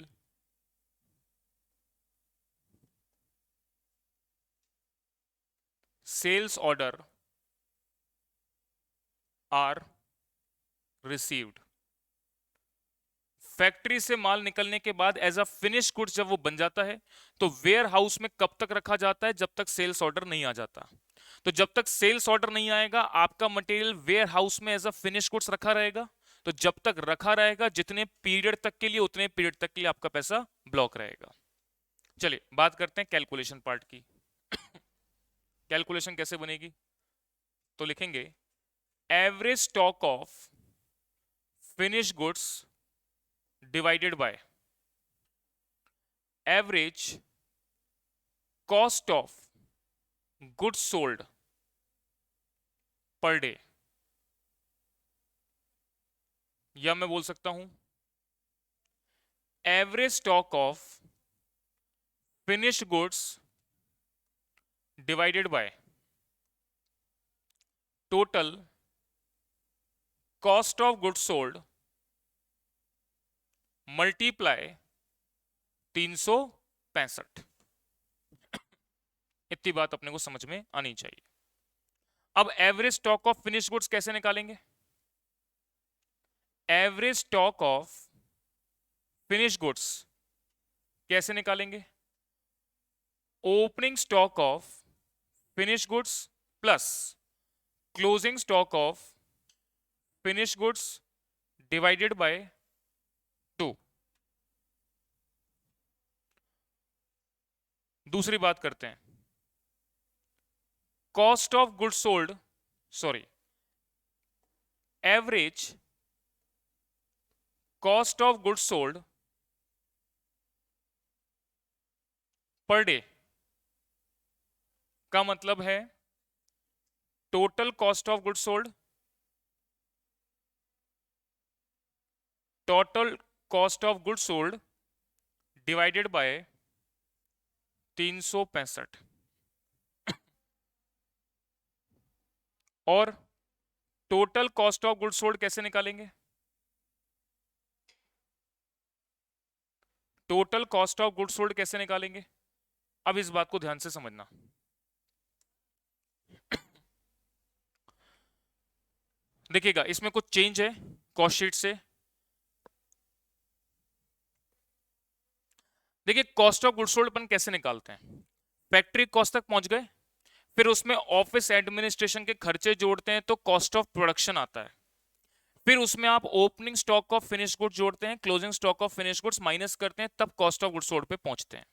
sales order are received। Factory से माल निकलने के बाद एज अ फिनिश गुड्स जब वो बन जाता है, तो वेयर हाउस में कब तक रखा जाता है? जब तक सेल्स ऑर्डर नहीं आ जाता। तो जब तक सेल्स ऑर्डर नहीं आएगा, आपका मटेरियल वेयर हाउस में एज अ फिनिश गुड्स रखा रहेगा। तो जब तक रखा रहेगा, जितने पीरियड तक के लिए, उतने पीरियड तक के लिए आपका पैसा ब्लॉक रहेगा। चलिए बात करते हैं कैलकुलेशन पार्ट की। कैलकुलेशन कैसे बनेगी? तो लिखेंगे average stock of finish goods divided by average cost of goods sold पर डे। या मैं बोल सकता हूं average stock of finish goods divided by total cost of goods sold multiply 365। इतनी बात अपने को समझ में आनी चाहिए। अब average stock of finish goods कैसे निकालेंगे? Average stock of finish goods कैसे निकालेंगे? Opening stock of finish goods plus closing stock of finish goods divided by 2। दूसरी बात करते हैं, cost of good sold, sorry, average cost of good sold per day का मतलब है total cost of good sold, total cost of good sold divided by 365। और total cost of good sold कैसे निकालेंगे? Total cost of good sold कैसे निकालेंगे? अब इस बात को ध्यान से समझना। देखिएगा, इसमें कुछ चेंज है कॉस्ट शीट से। देखिए, कॉस्ट ऑफ गुड सोल्ड अपन कैसे निकालते हैं? फैक्ट्री कॉस्ट तक पहुंच गए, फिर उसमें ऑफिस एडमिनिस्ट्रेशन के खर्चे जोड़ते हैं तो कॉस्ट ऑफ प्रोडक्शन आता है। फिर उसमें आप opening stock of finish goods जोड़ते हैं, closing stock of finish goods minus करते हैं, तब कॉस्ट ऑफ गुड सोल्ड पे पहुंचते हैं।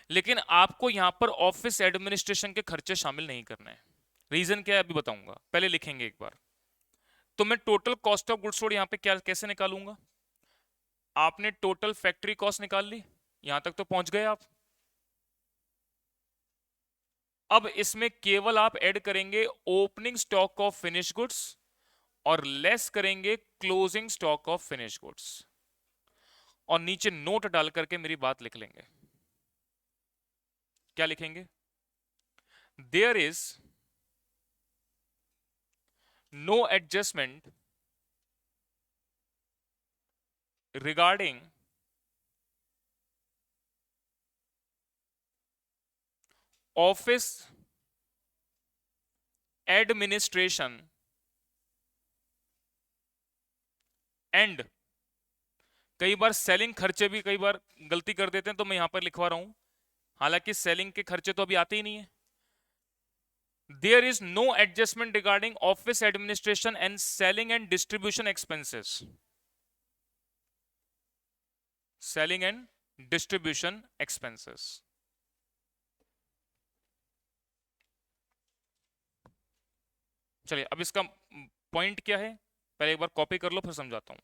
लेकिन आपको यहां पर ऑफिस एडमिनिस्ट्रेशन के खर्चे शामिल नहीं करने हैं। रीजन क्या है अभी बताऊंगा, पहले लिखेंगे एक बार। तो मैं total cost of good sold यहां पे क्या कैसे निकालूंगा? आपने टोटल फैक्ट्री कॉस्ट निकाल ली, यहां तक तो पहुंच गए आप। अब इसमें केवल आप ऐड करेंगे opening stock of finish goods और लेस करेंगे closing stock of finish goods, और नीचे नोट डाल करके मेरी बात लिख लेंगे। क्या लिखेंगे? There is no adjustment regarding office administration and, कई बार सेलिंग खर्चे भी कई बार गलती कर देते हैं तो मैं यहां पर लिखवा रहा हूं, हालांकि सेलिंग के खर्चे तो अभी आते ही नहीं है। There is no adjustment regarding office administration and selling and distribution expenses, selling and distribution expenses. चलिए, अब इसका पॉइंट क्या है पहले एक बार कॉपी कर लो, फिर समझाता हूं।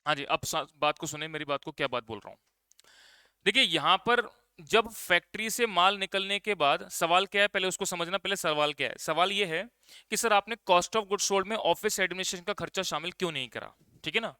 हाँ जी, अब बात को सुने, मेरी बात को, क्या बात बोल रहा हूं। देखिए, यहां पर जब फैक्ट्री से माल निकलने के बाद सवाल क्या है, पहले उसको समझना। पहले सवाल क्या है? सवाल ये है कि सर आपने कॉस्ट ऑफ गुड्स सोल्ड में ऑफिस एडमिनिस्ट्रेशन का खर्चा शामिल क्यों नहीं करा? ठीक है ना।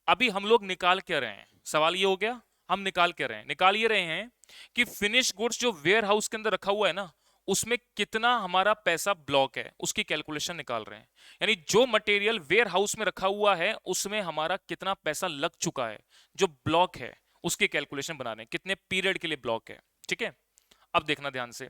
अभी हम लोग निकाल क्या रहे हैं? सवाल ये हो गया, हम निकाल क्या रहे हैं? निकाल ये रहे हैं कि फिनिश गुड्स जो वेयर हाउस के अंदर रखा हुआ है ना, उसमें कितना हमारा पैसा ब्लॉक है, उसकी कैलकुलेशन निकाल रहे हैं। यानी जो मटेरियल वेयर हाउस में रखा हुआ है उसमें हमारा कितना पैसा लग चुका है, जो ब्लॉक है उसकी कैलकुलेशन बना रहे हैं, कितने पीरियड के लिए ब्लॉक है। ठीक है, अब देखना ध्यान से।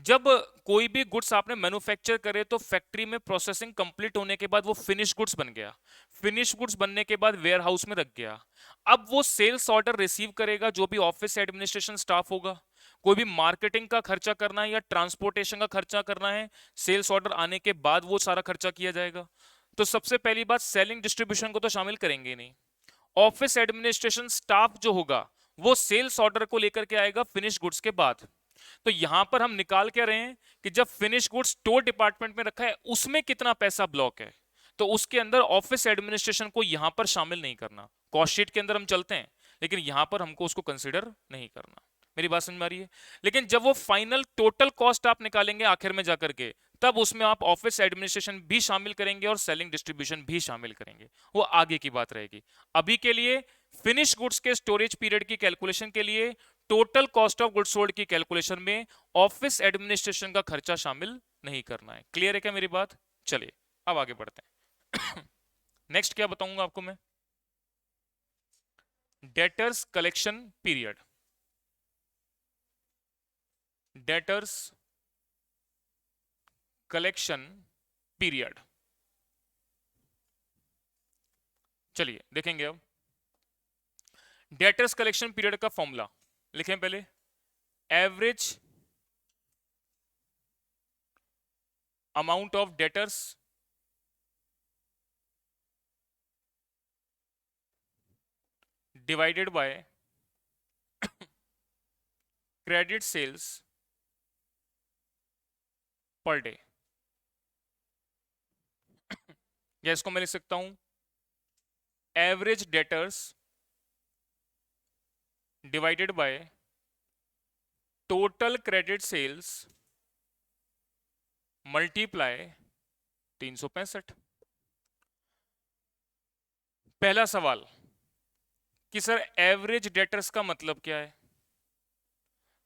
जब कोई भी गुड्स आपने मैन्युफैक्चर करे तो फैक्ट्री में प्रोसेसिंग कंप्लीट होने के बाद वो फिनिश गुड्स बन गया। फिनिश गुड्स बनने के बाद वेयर हाउस में रख गया। अब वो सेल्स ऑर्डर रिसीव करेगा, जो भी ऑफिस एडमिनिस्ट्रेशन स्टाफ होगा, कोई भी मार्केटिंग का खर्चा करना है या ट्रांसपोर्टेशन का खर्चा करना है, सेल्स ऑर्डर आने के बाद वो सारा खर्चा किया जाएगा। तो सबसे पहली बात, सेलिंग डिस्ट्रीब्यूशन को तो शामिल करेंगे नहीं। ऑफिस एडमिनिस्ट्रेशन स्टाफ जो होगा वो सेल्स ऑर्डर को लेकर के आएगा फिनिश गुड्स के बाद। तो यहां पर हम निकाल के रहे हैं कि जब फिनिश गुड्स स्टोर डिपार्टमेंट में रखा है उसमें कितना पैसा ब्लॉक है, तो उसके अंदर ऑफिस एडमिनिस्ट्रेशन को यहां पर शामिल नहीं करना। कॉस्ट शीट के अंदर हम चलते हैं, लेकिन यहां पर हमको उसको कंसिडर नहीं करना। मेरी बात समझ में आ रही है? लेकिन जब वो फाइनल टोटल कॉस्ट आप निकालेंगे आखिर में जाकर के, तब उसमें आप ऑफिस एडमिनिस्ट्रेशन भी शामिल करेंगे और सेलिंग डिस्ट्रीब्यूशन भी शामिल करेंगे। वो आगे की बात रहेगी। अभी के लिए फिनिश गुड्स के स्टोरेज पीरियड की कैलकुलेशन के लिए total cost of goods sold की कैलकुलेशन में ऑफिस एडमिनिस्ट्रेशन का खर्चा शामिल नहीं करना है। क्लियर है क्या मेरी बात? चलिए अब आगे बढ़ते हैं। नेक्स्ट क्या बताऊंगा आपको मैं, debtors collection period. Debtors collection period, चलिए देखेंगे अब। डेटर्स कलेक्शन पीरियड का फॉर्मूला लिखें पहले, average amount of debtors divided by credit sales per day, या इसको मैं लिख सकता हूं average debtors divided by total credit sales multiply 365। पहला सवाल कि सर एवरेज डेटर्स का मतलब क्या है,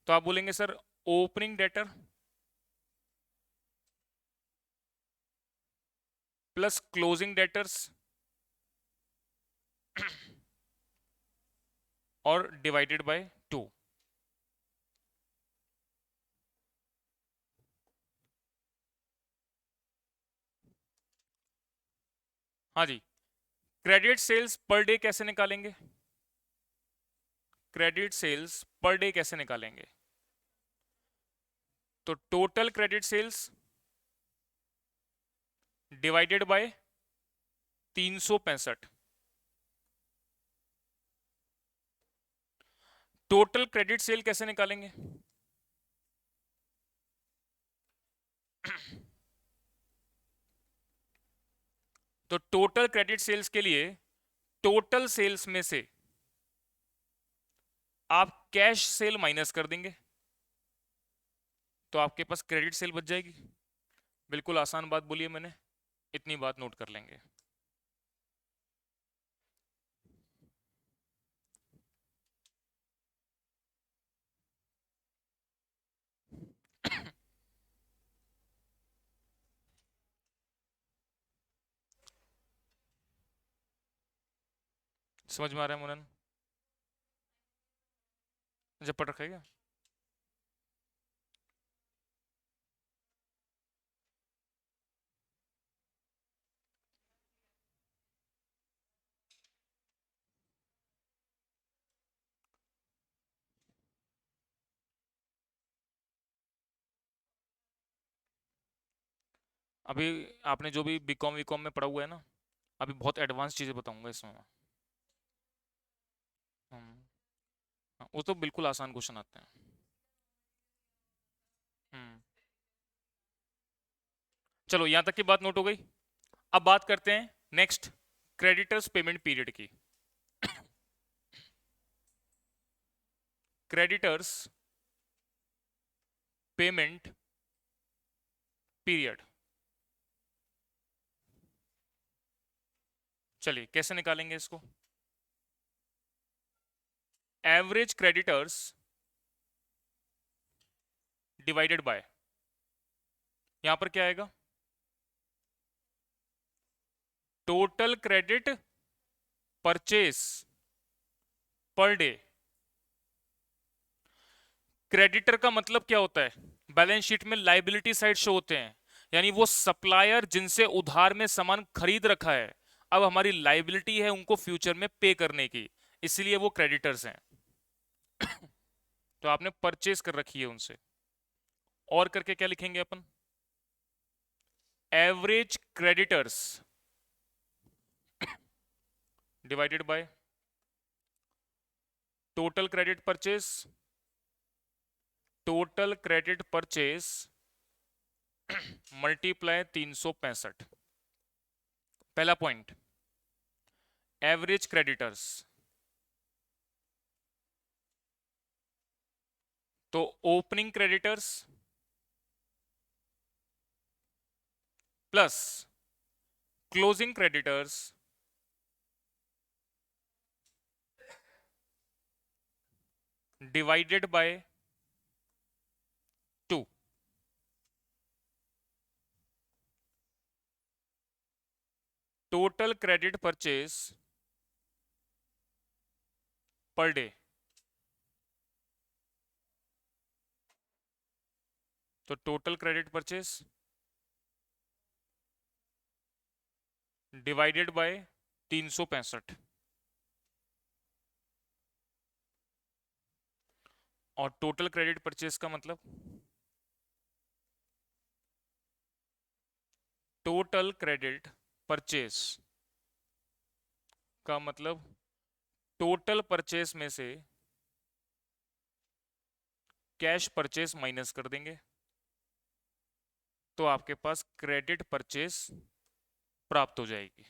तो आप बोलेंगे sir opening debtor plus closing debtors और डिवाइडेड बाय 2। हाँ जी, क्रेडिट सेल्स पर डे कैसे निकालेंगे, क्रेडिट सेल्स पर डे कैसे निकालेंगे, तो total credit sales divided by 365। Total credit sale कैसे निकालेंगे, तो टोटल क्रेडिट सेल्स के लिए टोटल सेल्स में से आप कैश सेल माइनस कर देंगे तो आपके पास क्रेडिट सेल बच जाएगी। बिल्कुल आसान बात बोली है मैंने, इतनी बात नोट कर लेंगे। समझ में आ रहा है मुनन, जब पढ़ रखा है क्या? अभी आपने जो भी बीकॉम वीकॉम में पढ़ा हुआ है ना, अभी बहुत एडवांस चीजें बताऊंगा इसमें। हाँ, वो तो बिल्कुल आसान क्वेश्चन आते हैं। हम्म, चलो यहां तक की बात नोट हो गई। अब बात करते हैं नेक्स्ट, क्रेडिटर्स पेमेंट पीरियड की। क्रेडिटर्स पेमेंट पीरियड, चलिए कैसे निकालेंगे इसको, एवरेज क्रेडिटर्स डिवाइडेड बाय, यहां पर क्या आएगा, total credit purchase per day. Creditor का मतलब क्या होता है, बैलेंस शीट में लाइबिलिटी साइड शो होते हैं, यानी वो सप्लायर जिनसे उधार में सामान खरीद रखा है, अब हमारी लाइबिलिटी है उनको फ्यूचर में पे करने की, इसलिए वो क्रेडिटर्स हैं। तो आपने परचेस कर रखी है उनसे। और करके क्या लिखेंगे अपन, average creditors divided by total credit purchase, total credit purchase multiply 365। पहला पॉइंट, एवरेज क्रेडिटर्स, तो opening creditors plus closing creditors divided by 2। Total credit purchase per day, तो total credit purchase divided by 365, और total credit purchase का मतलब total credit purchase का मतलब total purchase में से कैश परचेज माइनस कर देंगे, तो आपके पास क्रेडिट परचेज प्राप्त हो जाएगी।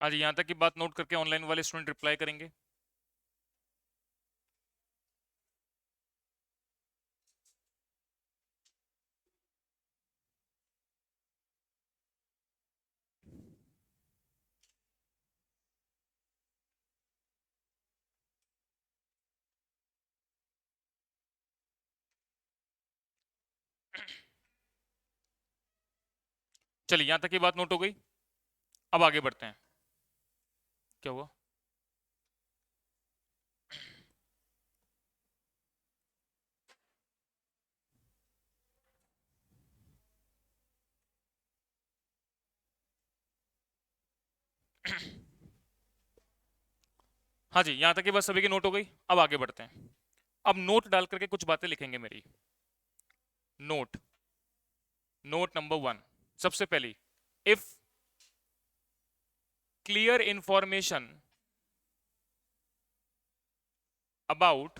आज यहां तक की बात नोट करके ऑनलाइन वाले स्टूडेंट रिप्लाई करेंगे। चलिए यहां तक की बात नोट हो गई, अब आगे बढ़ते हैं। क्या हुआ? हाँ जी, यहां तक की बात सभी की नोट हो गई, अब आगे बढ़ते हैं। अब नोट डाल करके कुछ बातें लिखेंगे मेरी। नोट, नोट नंबर 1, सबसे पहली, if clear information about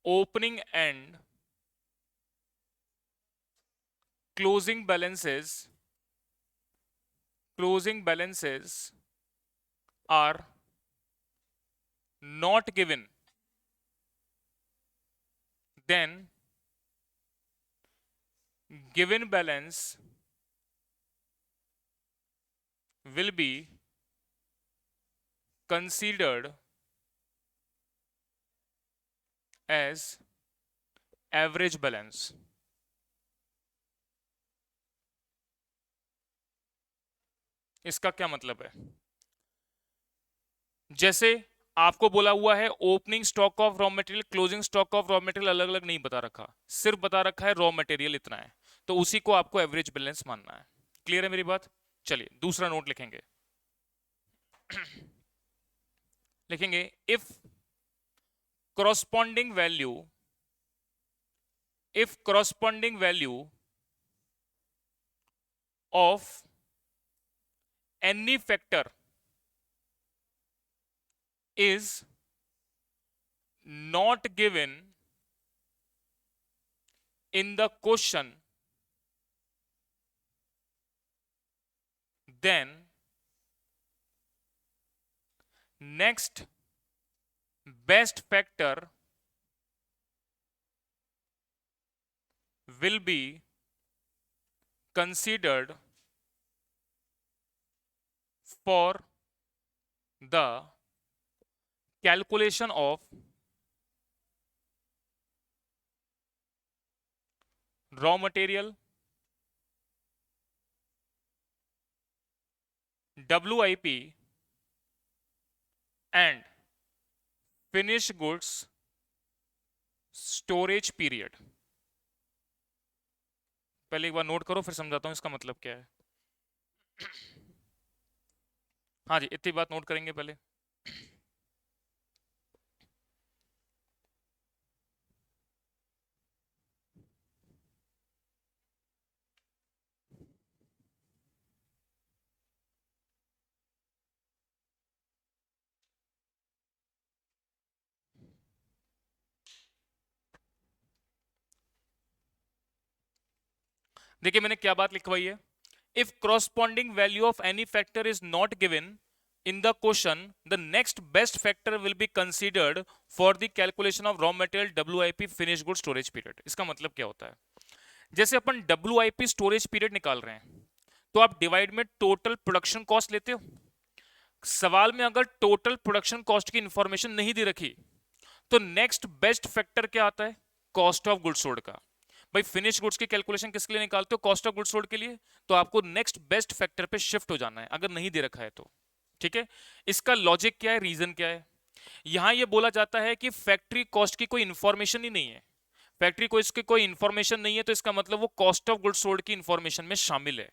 opening and closing balances are not given, then given balance will be considered as average balance। इसका क्या मतलब है? जैसे आपको बोला हुआ है opening stock of raw material, closing stock of raw material अलग अलग नहीं बता रखा, सिर्फ बता रखा है रॉ मटेरियल इतना है, तो उसी को आपको एवरेज बैलेंस मानना है। क्लियर है मेरी बात? चलिए दूसरा नोट लिखेंगे। लिखेंगे if corresponding value if corresponding value of any factor is not given in the question, then next best factor will be considered for the calculation of raw material, WIP and finished goods storage period। पहले एक बार note करो फिर समझाता हूं इसका मतलब क्या है। हाँ जी, इतनी बात नोट करेंगे पहले। देखिए मैंने क्या बात लिखवाई है, if corresponding value of any factor is not given in the question, the next best factor will be considered for the calculation of raw material WIP finished good storage period। इसका मतलब क्या होता है, जैसे अपन WIP स्टोरेज पीरियड निकाल रहे हैं तो आप डिवाइड में टोटल प्रोडक्शन कॉस्ट लेते हो। सवाल में अगर टोटल प्रोडक्शन कॉस्ट की इंफॉर्मेशन नहीं दे रखी तो नेक्स्ट बेस्ट फैक्टर क्या आता है, कॉस्ट ऑफ गुड्स सोल्ड का। भाई फिनिश गुड्स की कैलकुलेशन किसके लिए निकालते हो, कॉस्ट ऑफ गुड्स सोल्ड के लिए, तो आपको नेक्स्ट बेस्ट फैक्टर पे शिफ्ट हो जाना है अगर नहीं दे रखा है तो। ठीक है, इसका लॉजिक क्या है, रीजन क्या है, यहां ये बोला जाता है कि फैक्ट्री कॉस्ट की कोई इंफॉर्मेशन ही नहीं है, फैक्ट्री को इसकी कोई इंफॉर्मेशन नहीं है, तो इसका मतलब वो कॉस्ट ऑफ गुड्स सोल्ड की इंफॉर्मेशन में शामिल है,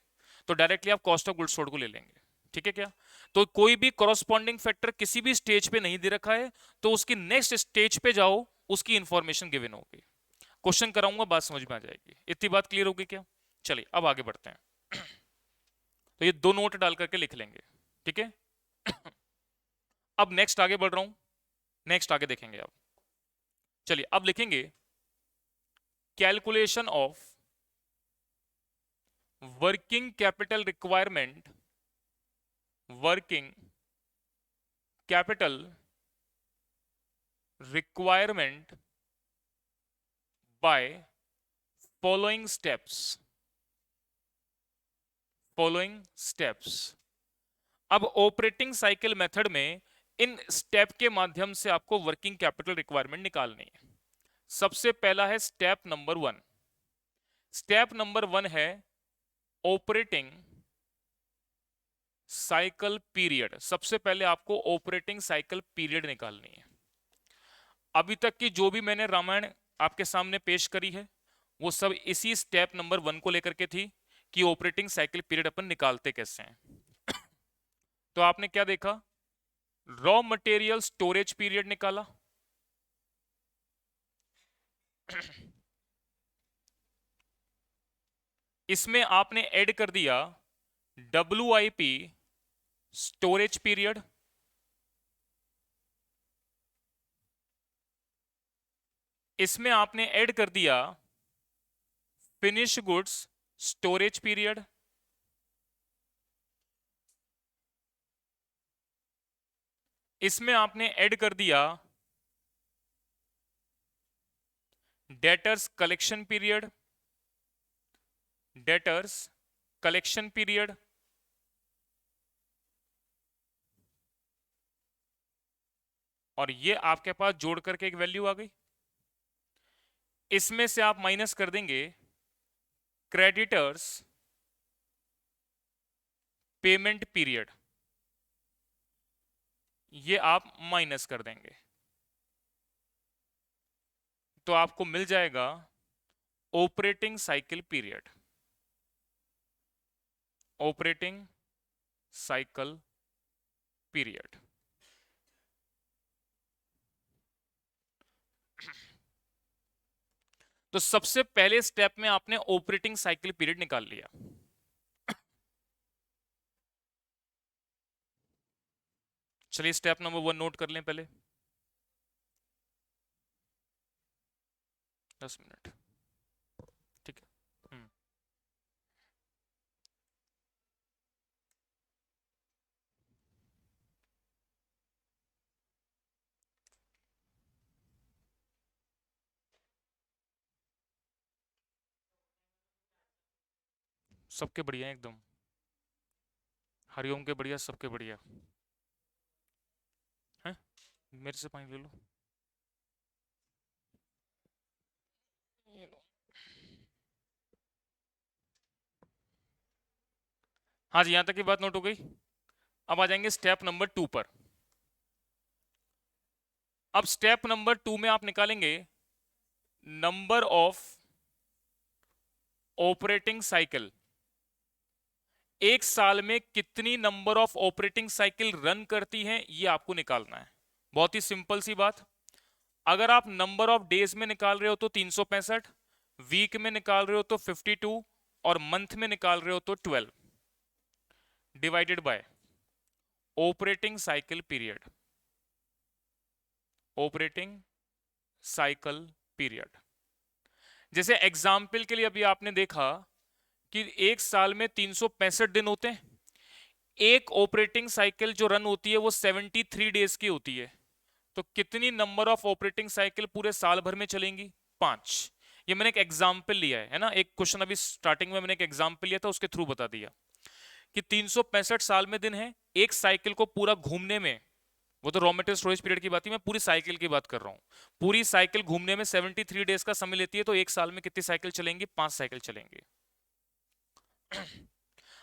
तो डायरेक्टली आप कॉस्ट ऑफ गुड्स सोल्ड को ले लेंगे। ठीक है क्या, तो कोई भी कॉरस्पॉन्डिंग फैक्टर किसी भी स्टेज पे नहीं दे रखा है तो उसकी नेक्स्ट स्टेज पे जाओ, उसकी इंफॉर्मेशन गिवन होगी। क्वेश्चन कराऊंगा, बात समझ में आ जाएगी, इतनी बात क्लियर होगी क्या। चलिए अब आगे बढ़ते हैं। तो ये दो नोट डाल करके लिख लेंगे, ठीक है। अब नेक्स्ट आगे बढ़ रहा हूं, नेक्स्ट आगे देखेंगे अब। चलिए अब लिखेंगे calculation of working capital requirement, working capital requirement by following steps, following steps. अब ऑपरेटिंग साइकिल मेथड में इन स्टेप के माध्यम से आपको वर्किंग कैपिटल रिक्वायरमेंट निकालनी है। सबसे पहला है स्टेप नंबर 1, स्टेप नंबर 1 है ऑपरेटिंग साइकिल पीरियड। सबसे पहले आपको ऑपरेटिंग साइकिल पीरियड निकालनी है। अभी तक की जो भी मैंने रामायण आपके सामने पेश करी है वो सब इसी स्टेप नंबर 1 को लेकर के थी कि ऑपरेटिंग साइकिल पीरियड अपन निकालते कैसे हैं। तो आपने क्या देखा, रॉ मटेरियल स्टोरेज पीरियड निकाला, इसमें आपने ऐड कर दिया WIP स्टोरेज पीरियड, इसमें आपने ऐड कर दिया फिनिश गुड्स स्टोरेज पीरियड, इसमें आपने ऐड कर दिया debtors collection period, debtors collection period, और ये आपके पास जोड़ करके एक वैल्यू आ गई। इसमें से आप माइनस कर देंगे क्रेडिटर्स पेमेंट पीरियड, ये आप माइनस कर देंगे तो आपको मिल जाएगा operating cycle period, operating cycle period. तो सबसे पहले स्टेप में आपने ऑपरेटिंग साइकिल पीरियड निकाल लिया। चलिए स्टेप नंबर 1 नोट कर लें पहले, 10 मिनट, ठीक है। सबके बढ़िया हैं एकदम, हरिओम के बढ़िया, सबके बढ़िया हैं। मेरे से पानी ले लो, ये लो। हाँ जी, यहां तक की बात नोट हो गई। अब आ जाएंगे स्टेप नंबर 2 पर। अब स्टेप नंबर 2 में आप निकालेंगे नंबर ऑफ ऑपरेटिंग साइकिल, एक साल में कितनी number of operating cycle run करती हैं ये आपको निकालना है। बहुत ही सिंपल सी बात, अगर आप नंबर ऑफ डेज में निकाल रहे हो तो 365, वीक में निकाल रहे हो तो 52 और मंथ में निकाल रहे हो तो 12 divided by operating cycle period, operating cycle period. जैसे एग्जाम्पल के लिए अभी आपने देखा कि एक साल में 365 दिन होते हैं, एक ऑपरेटिंग साइकिल जो रन होती है वो 73 डेज की होती है, तो कितनी नंबर ऑफ ऑपरेटिंग साइकिल पूरे साल भर में चलेंगी? 5। ये मैंने एक एग्जाम्पल लिया है ना, एक क्वेश्चन अभी स्टार्टिंग में मैंने एक एग्जाम्पल लिया था, उसके थ्रू बता दिया कि 365 साल में दिन है, एक साइकिल को पूरा घूमने में, वो तो रॉ मटेरियल स्टोरेज पीरियड की बात है, मैं पूरी साइकिल की बात कर रहा हूँ, पूरी साइकिल घूमने में 73 डेज का समय लेती है, तो एक साल में कितनी साइकिल चलेंगी? 5 साइकिल चलेंगे।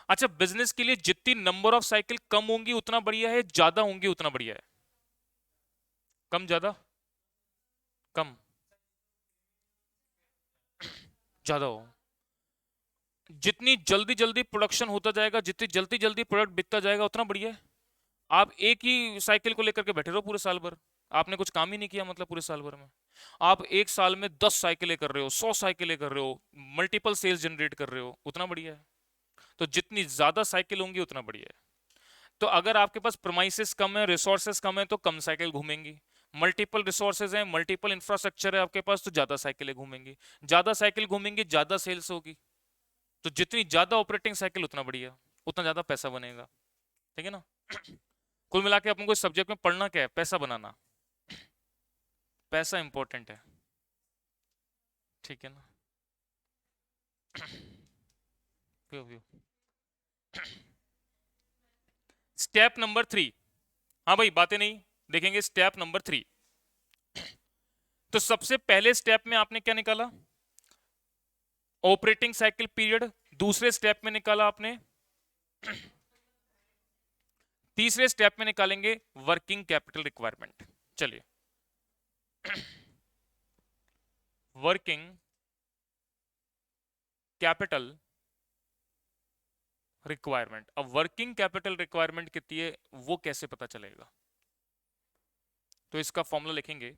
अच्छा, बिजनेस के लिए जितनी नंबर ऑफ साइकिल कम होंगी उतना बढ़िया है, ज्यादा होंगी उतना बढ़िया है? कम ज्यादा? कम ज्यादा हो। जितनी जल्दी जल्दी प्रोडक्शन होता जाएगा, जितनी जल्दी जल्दी प्रोडक्ट बिकता जाएगा उतना बढ़िया है। आप एक ही साइकिल को लेकर के बैठे रहो पूरे साल भर, आपने कुछ काम ही नहीं किया, मतलब पूरे साल भर में आप एक साल में 10 साइकिलें कर रहे हो, 100 साइकिलें कर रहे हो, मल्टीपल सेल्स जनरेट कर रहे हो, उतना बढ़िया है। तो जितनी ज्यादा साइकिल होंगी उतना बढ़िया है। तो अगर आपके पास प्रोमाइसेस कम है, रिसोर्सेस कम है, तो कम साइकिल घूमेंगी। मल्टीपल रिसोर्सेज हैं, मल्टीपल इंफ्रास्ट्रक्चर है आपके पास, तो ज्यादा साइकिलें घूमेंगी। ज्यादा साइकिल घूमेंगी, ज्यादा सेल्स होगी। तो जितनी ज्यादा ऑपरेटिंग साइकिल उतना बढ़िया, उतना ज्यादा पैसा बनेगा। ठीक है ना? कुल मिला के अपन को इस सब्जेक्ट में पढ़ना क्या है? पैसा बनाना। पैसा इंपॉर्टेंट है। ठीक है ना? View view. Step number 3। हाँ भाई, बातें नहीं देखेंगे। स्टेप नंबर 3, तो सबसे पहले स्टेप में आपने क्या निकाला? Operating cycle period. दूसरे स्टेप में निकाला आपने, तीसरे स्टेप में निकालेंगे वर्किंग कैपिटल रिक्वायरमेंट। चलिए, वर्किंग कैपिटल रिक्वायरमेंट। अब वर्किंग कैपिटल रिक्वायरमेंट कितनी है वो कैसे पता चलेगा? तो इसका फॉर्मूला लिखेंगे,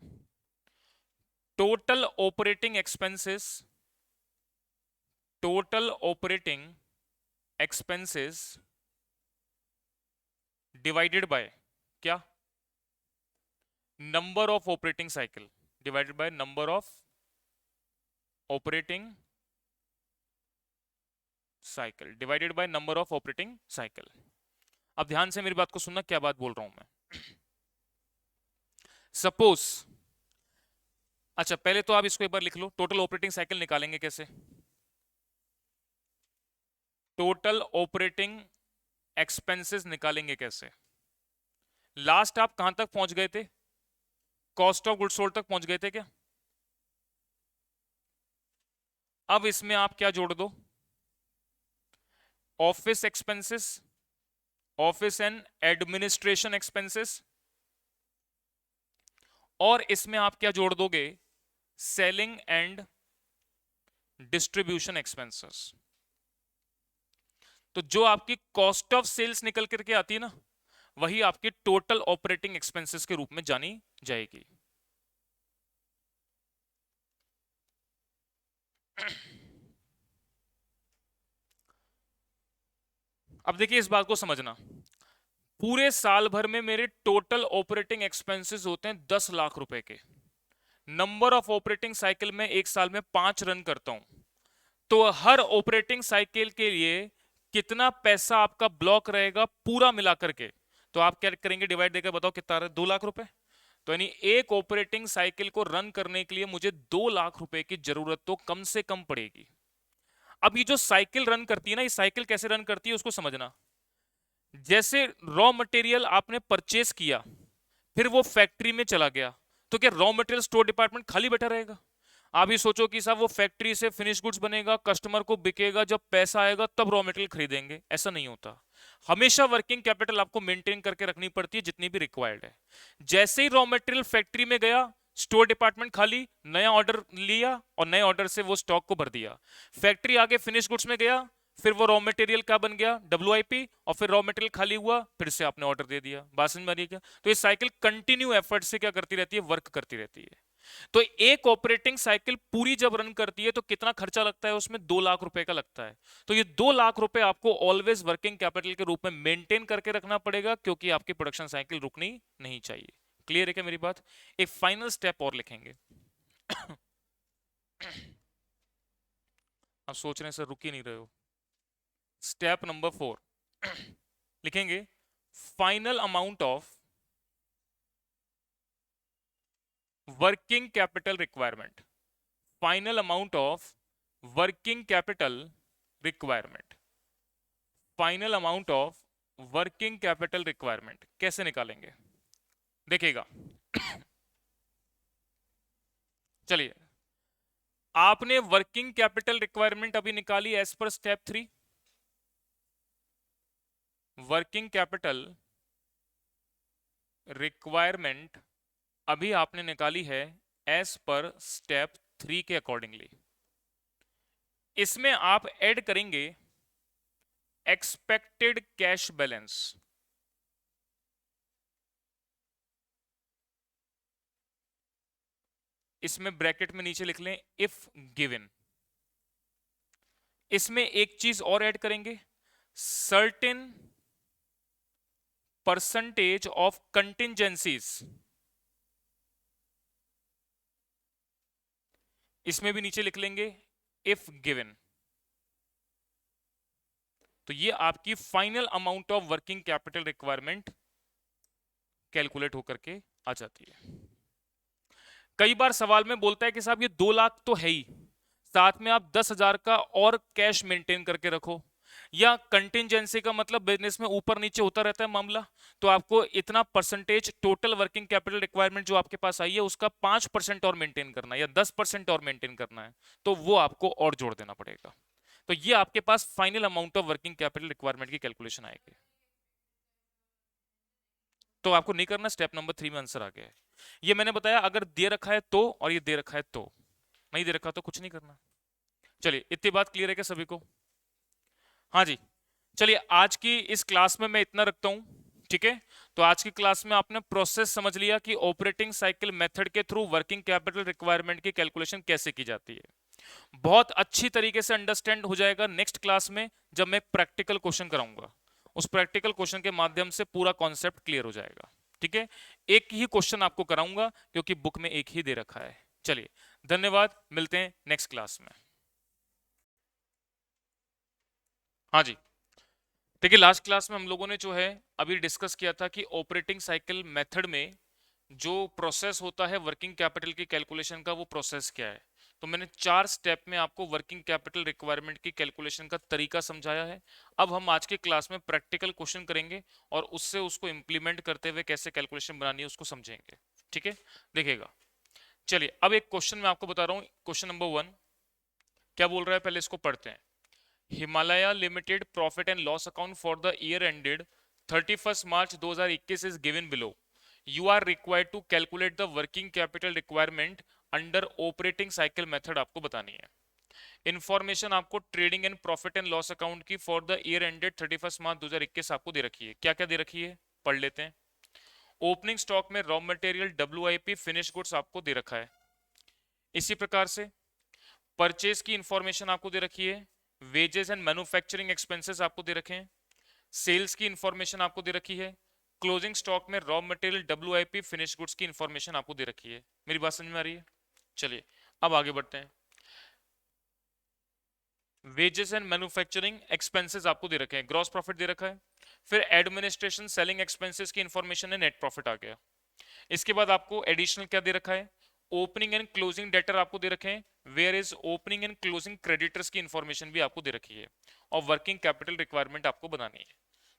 total operating expenses, total operating expenses divided by क्या? Number of operating cycle, divided by number of operating cycle, divided by number of operating cycle. अब ध्यान से मेरी बात को सुनना, क्या बात बोल रहा हूं मैं। सपोज, अच्छा पहले तो आप इसको एक बार लिख लो, टोटल ऑपरेटिंग साइकिल निकालेंगे कैसे? टोटल ऑपरेटिंग एक्सपेंसेस निकालेंगे कैसे? लास्ट आप कहां तक पहुंच गए थे? कॉस्ट ऑफ गुड्स सोल्ड तक पहुंच गए थे क्या? अब इसमें आप क्या जोड़ दो? Office expenses, office and administration expenses, और इसमें आप क्या जोड़ दोगे? Selling and distribution expenses. तो जो आपकी कॉस्ट ऑफ सेल्स निकल करके आती है ना, वही आपकी टोटल ऑपरेटिंग एक्सपेंसेस के रूप में जानी जाएगी। अब देखिए इस बात को समझना, पूरे साल भर में मेरे टोटल ऑपरेटिंग एक्सपेंसेस होते हैं 10 लाख रुपए के। नंबर ऑफ ऑपरेटिंग साइकिल में एक साल में 5 रन करता हूं, तो हर ऑपरेटिंग साइकिल के लिए कितना पैसा आपका ब्लॉक रहेगा पूरा मिलाकर के? तो आप क्या करेंगे? डिवाइड देकर बताओ कितना रहा है? 2 लाख रुपए। तो यानी एक ऑपरेटिंग साइकिल को रन करने के लिए मुझे 2 लाख रुपए की जरूरत तो कम से कम पड़ेगी। अब ये जो साइकिल रन करती है ना, ये साइकिल कैसे रन करती है उसको समझना। जैसे रॉ मटेरियल आपने परचेस किया, फिर वो फैक्ट्री में चला गया, तो क्या रॉ मटेरियल स्टोर डिपार्टमेंट खाली बैठा रहेगा? आप ये सोचो कि साहब वो फैक्ट्री से फिनिश गुड्स बनेगा, कस्टमर को बिकेगा, जब पैसा आएगा तब रॉ मटेरियल खरीदेंगे, ऐसा नहीं होता। हमेशा वर्किंग कैपिटल आपको मेंटेन करके रखनी पड़ती है जितनी भी रिक्वायर्ड है। जैसे ही रॉ मटेरियल फैक्ट्री में गया, स्टोर डिपार्टमेंट खाली, नया ऑर्डर लिया और नए ऑर्डर से वो स्टॉक को भर दिया। फैक्ट्री आगे फिनिश गुड्स में गया, फिर वो रॉ मटेरियल क्या बन गया? WIP, और फिर रॉ मटेरियल खाली हुआ, फिर से आपने ऑर्डर दे दिया। बात समझ में आ रही है क्या? तो ये साइकिल कंटिन्यू एफर्ट से क्या करती रहती है? वर्क करती रहती है। तो एक ऑपरेटिंग साइकिल पूरी जब रन करती है तो कितना खर्चा लगता है उसमें? 2 लाख रुपए का लगता है। तो ये 2 लाख रुपए आपको ऑलवेज वर्किंग कैपिटल के रूप में मेंटेन करके रखना पड़ेगा, क्योंकि आपकी प्रोडक्शन साइकिल रुकनी नहीं चाहिए। क्लियर है क्या मेरी बात? एक फाइनल स्टेप और लिखेंगे। आप सोच रहे हैं सर रुक ही नहीं रहे हो। स्टेप नंबर 4 लिखेंगे final amount of working capital requirement. Final amount of working capital requirement. Final amount of working capital requirement कैसे निकालेंगे देखिएगा। चलिए, आपने वर्किंग कैपिटल रिक्वायरमेंट अभी निकाली as per step 3। Working capital requirement अभी आपने निकाली है एज पर स्टेप 3 के अकॉर्डिंगली। इसमें आप ऐड करेंगे एक्सपेक्टेड कैश बैलेंस। इसमें ब्रैकेट में नीचे लिख लें इफ गिवन। इसमें एक चीज और ऐड करेंगे, सर्टेन परसेंटेज ऑफ कंटिंजेंसीज। इसमें भी नीचे लिख लेंगे इफ गिवन। तो ये आपकी final amount of working capital requirement calculate होकर के आ जाती है। कई बार सवाल में बोलता है कि साहब ये 2 लाख तो है ही, साथ में आप 10,000 का और कैश मेंटेन करके रखो, या कंटिंजेंसी का मतलब बिजनेस में ऊपर नीचे होता रहता है मामला, तो आपको इतना percentage total working capital requirement जो आपके पास आई है उसका 5% और मेंटेन करना है या 10% और मेंटेन करना है, तो वो आपको और जोड़ देना पड़ेगा। तो ये आपके पास final amount of working capital requirement की कैलकुलेशन आएगी। तो आपको नहीं करना, स्टेप नंबर 3 में आंसर आ गया है। ये मैंने बताया अगर दे रखा है तो, और ये दे रखा है तो, नहीं दे रखा तो कुछ नहीं करना। चलिए, इतनी बात क्लियर है क्या सभी को? हाँ जी। चलिए, आज की इस क्लास में मैं इतना रखता हूं, ठीक है। तो आज की क्लास में आपने प्रोसेस समझ लिया कि ऑपरेटिंग साइकिल मेथड के थ्रू वर्किंग कैपिटल रिक्वायरमेंट की कैलकुलेशन कैसे की जाती है। बहुत अच्छी तरीके से अंडरस्टैंड हो जाएगा नेक्स्ट क्लास में जब मैं प्रैक्टिकल क्वेश्चन कराऊंगा। उस प्रैक्टिकल क्वेश्चन के माध्यम से पूरा कॉन्सेप्ट क्लियर हो जाएगा, ठीक है। एक ही क्वेश्चन आपको कराऊंगा क्योंकि बुक में एक ही दे रखा है। चलिए, धन्यवाद, मिलते हैं नेक्स्ट क्लास में। हाँ जी, देखिए लास्ट क्लास में हम लोगों ने जो है अभी डिस्कस किया था कि ऑपरेटिंग साइकिल मेथड में जो प्रोसेस होता है वर्किंग कैपिटल की कैलकुलेशन का, वो प्रोसेस क्या है। तो मैंने 4 स्टेप में आपको वर्किंग कैपिटल रिक्वायरमेंट की कैलकुलेशन का तरीका समझाया है। अब हम आज के क्लास में प्रैक्टिकल क्वेश्चन करेंगे और उससे उसको इंप्लीमेंट करते हुए कैसे कैलकुलेशन बनानी है उसको समझेंगे, ठीक है। देखिएगा, चलिए अब एक क्वेश्चन मैं आपको बता रहा हूँ। क्वेश्चन नंबर 1 क्या बोल रहा है, पहले इसको पढ़ते हैं। Himalaya Limited profit and loss account for the year ended 31st March 2021 is given below. You are required to calculate the working capital requirement under operating cycle method आपको बतानी है। इंफॉर्मेशन आपको trading and profit and loss account की for the year ended 31 मार्च 2021 आपको दे रखी है। क्या क्या दे रखी है पढ़ लेते हैं। ओपनिंग स्टॉक में raw material WIP finish goods आपको दे रखा है। इसी प्रकार से परचेज की इंफॉर्मेशन आपको दे रखी है, वेजेस एंड मैन्युफैक्चरिंग एक्सपेंसेस आपको दे रखे हैं, सेल्स की इंफॉर्मेशन आपको दे रखी है, क्लोजिंग स्टॉक में raw material WIP finish goods की इंफॉर्मेशन आपको दे रखी है। मेरी बात समझ में आ रही है? चलिए अब आगे बढ़ते हैं। वेजेस एंड मैन्युफैक्चरिंग एक्सपेंसेस आपको दे रखे हैं, ग्रॉस प्रॉफिट दे रखा है, फिर एडमिनिस्ट्रेशन सेलिंग एक्सपेंसेस की इंफॉर्मेशन है, नेट प्रॉफिट आ गया। इसके बाद आपको एडिशनल क्या दे रखा है, ओपनिंग एंड क्लोजिंग डेटर आपको दे रखे हैं, where is opening and closing creditors की इंफॉर्मेशन भी आपको दे रखी है, और वर्किंग कैपिटल रिक्वायरमेंट आपको बनानी है।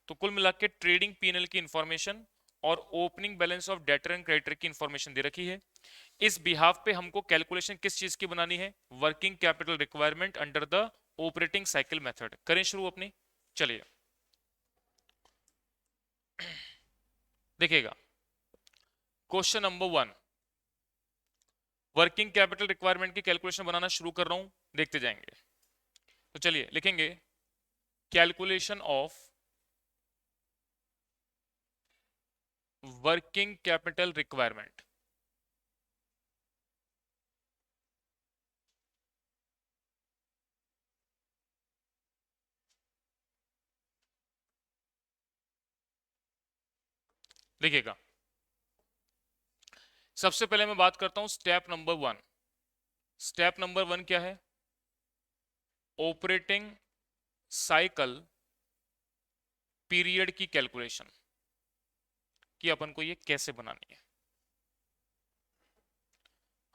तो कुल मिला के ट्रेडिंग P&L की इंफॉर्मेशन और opening balance of debtor and creditor की इंफॉर्मेशन दे रखी है। इस बिहाफ पे हमको कैलकुलेशन किस चीज की बनानी है, working capital requirement under the operating cycle method. करें शुरू अपनी। चलिए देखिएगा, question number 1, working capital requirement की कैलकुलेशन बनाना शुरू कर रहा हूं, देखते जाएंगे। तो चलिए लिखेंगे calculation of working capital requirement. देखिएगा, सबसे पहले मैं बात करता हूं स्टेप नंबर 1। स्टेप नंबर 1 क्या है, ऑपरेटिंग साइकिल पीरियड की कैलकुलेशन कि अपन को ये कैसे बनानी है।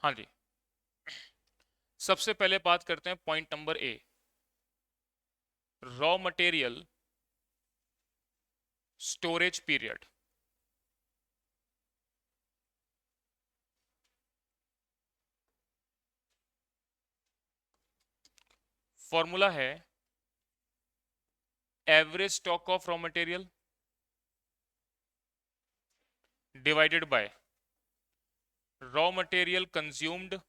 हाँ जी, सबसे पहले बात करते हैं point number A, raw material storage period. Formula है average stock of raw material divided by raw material consumed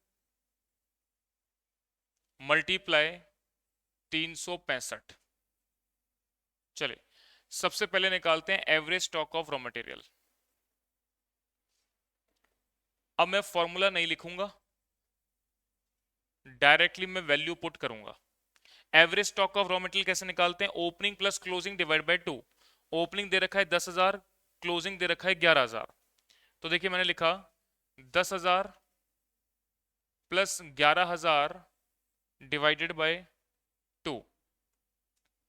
multiply 365। चलिए सबसे पहले निकालते हैं average stock of raw material. अब मैं फॉर्मूला नहीं लिखूंगा, डायरेक्टली मैं वैल्यू पुट करूंगा। Average stock of raw material कैसे निकालते हैं? Opening plus closing divide by 2। Opening दे रखा है 10,000, क्लोजिंग दे रखा है 11,000। तो देखिए मैंने लिखा 10,000 प्लस 11,000 डिवाइडेड बाय 2,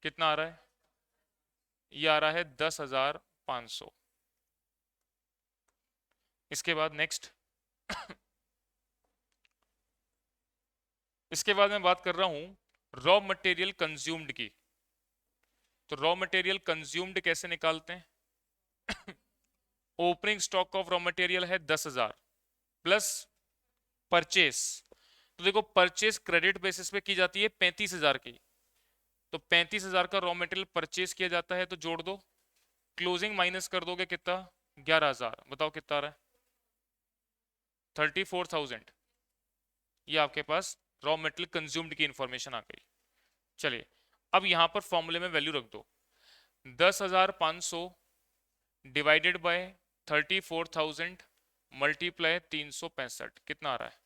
कितना आ रहा है? ये आ रहा है 10,500। इसके बाद नेक्स्ट इसके बाद मैं बात कर रहा हूं रॉ मटेरियल कंज्यूम्ड की। तो रॉ मटेरियल कंज्यूम्ड कैसे निकालते हैं? Opening stock of raw material है 10,000 प्लस परचेस। तो देखो परचेस क्रेडिट बेसिस पे की जाती है 35,000 की, तो 35,000 का रॉ मटेरियल परचेस किया जाता है, तो जोड़ दो। क्लोजिंग माइनस कर दोगे कितना? 11,000। बताओ कितना आ रहा है? 34,000। ये आपके पास रॉ मटेरियल कंज्यूम्ड की इंफॉर्मेशन आ गई। चलिए अब यहां पर फॉर्मूले में वैल्यू रख दो। 10,500 डिवाइडेड बाय 34,000 मल्टीप्लाई 365, कितना आ रहा है?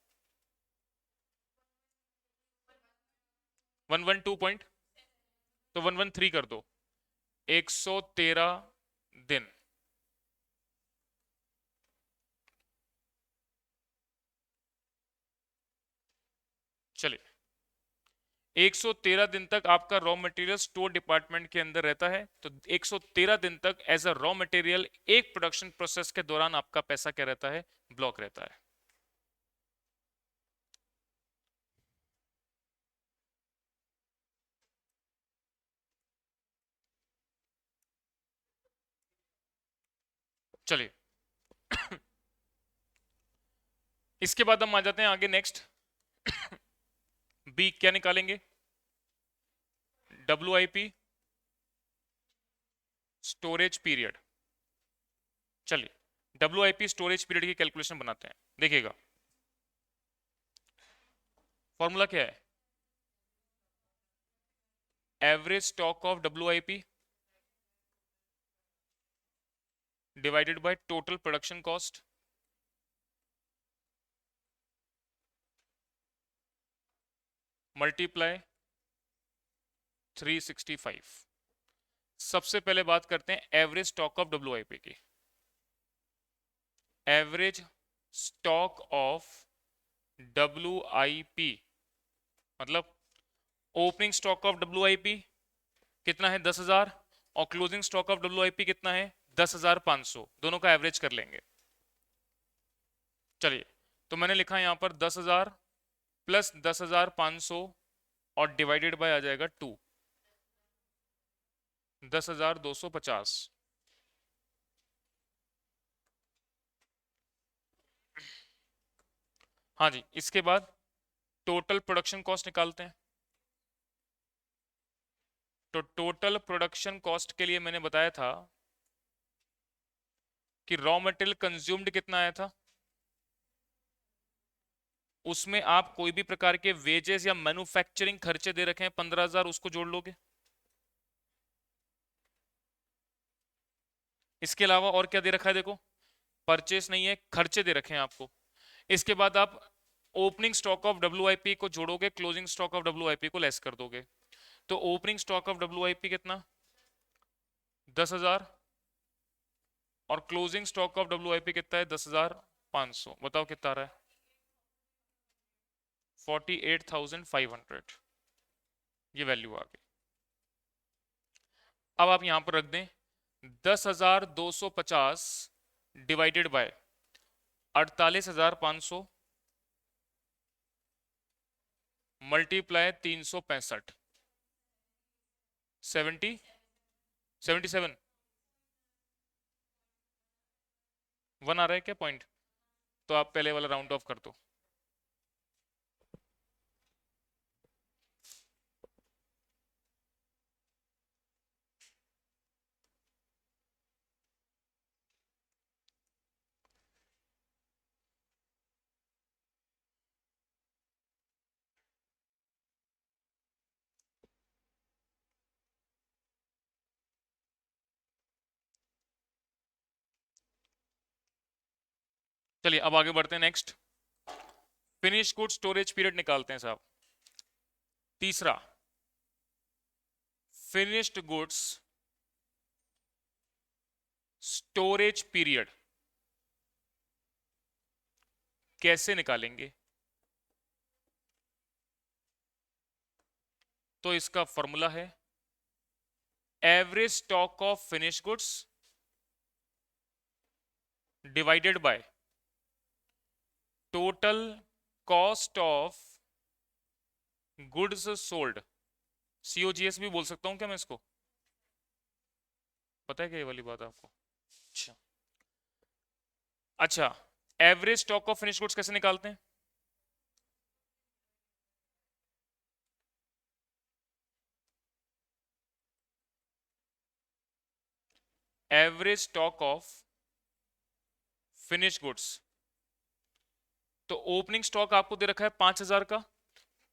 112 पॉइंट, तो 113 कर दो। 113 दिन। चलिए 113 दिन तक आपका रॉ मटेरियल स्टोर डिपार्टमेंट के अंदर रहता है, तो 113 दिन तक एज अ रॉ मटेरियल एक प्रोडक्शन प्रोसेस के दौरान आपका पैसा क्या रहता है? ब्लॉक रहता है। चलिए इसके बाद हम आ जाते हैं आगे नेक्स्ट बी, क्या निकालेंगे? WIP storage period. चलिए WIP स्टोरेज पीरियड की कैलकुलेशन बनाते हैं। देखिएगा फॉर्मूला क्या है? Average stock of WIP divided by total production cost multiply 365। सबसे पहले बात करते हैं एवरेज स्टॉक ऑफ WIP की। एवरेज स्टॉक ऑफ WIP मतलब ओपनिंग स्टॉक ऑफ WIP कितना है? 10,000, और क्लोजिंग स्टॉक ऑफ WIP कितना है? 10,500। दोनों का एवरेज कर लेंगे। चलिए तो मैंने लिखा यहां पर 10,000 प्लस 10,500 और डिवाइडेड बाय आ जाएगा 2, 10,250। हाँ जी, इसके बाद टोटल प्रोडक्शन कॉस्ट निकालते हैं। तो टोटल प्रोडक्शन कॉस्ट के लिए मैंने बताया था कि रॉ मटेरियल कंज्यूम्ड कितना आया था, उसमें आप कोई भी प्रकार के वेजेस या मैन्युफैक्चरिंग खर्चे दे रखे हैं 15,000, उसको जोड़ लोगे। इसके अलावा और क्या दे रखा है? देखो परचेस नहीं है, खर्चे दे रखे हैं आपको। इसके बाद आप ओपनिंग स्टॉक ऑफ WIP को जोड़ोगे, क्लोजिंग स्टॉक ऑफ WIP को लेस कर दोगे। तो ओपनिंग स्टॉक ऑफ WIP कितना? 10,000, और क्लोजिंग स्टॉक ऑफ WIP कितना है? 10,500। बताओ कितना आ रहा है? 48,500। ये वैल्यू आ गई। अब आप यहां पर रख दें 10,250 डिवाइडेड बाय 48,500 मल्टीप्लाई 365 77 1 आ रहा है क्या पॉइंट? तो आप पहले वाला राउंड ऑफ कर दो। चलिए अब आगे बढ़ते हैं। Next finish good storage period निकालते हैं साहब। तीसरा फिनिश्ड गुड्स स्टोरेज पीरियड कैसे निकालेंगे? तो इसका फॉर्मूला है average stock of finish goods divided by total cost of goods sold. COGS भी बोल सकता हूं क्या मैं इसको? पता है क्या ये वाली बात आपको? अच्छा अच्छा, average stock of finish goods कैसे निकालते हैं? Average stock of finish goods, तो ओपनिंग स्टॉक आपको दे रखा है 5,000 का,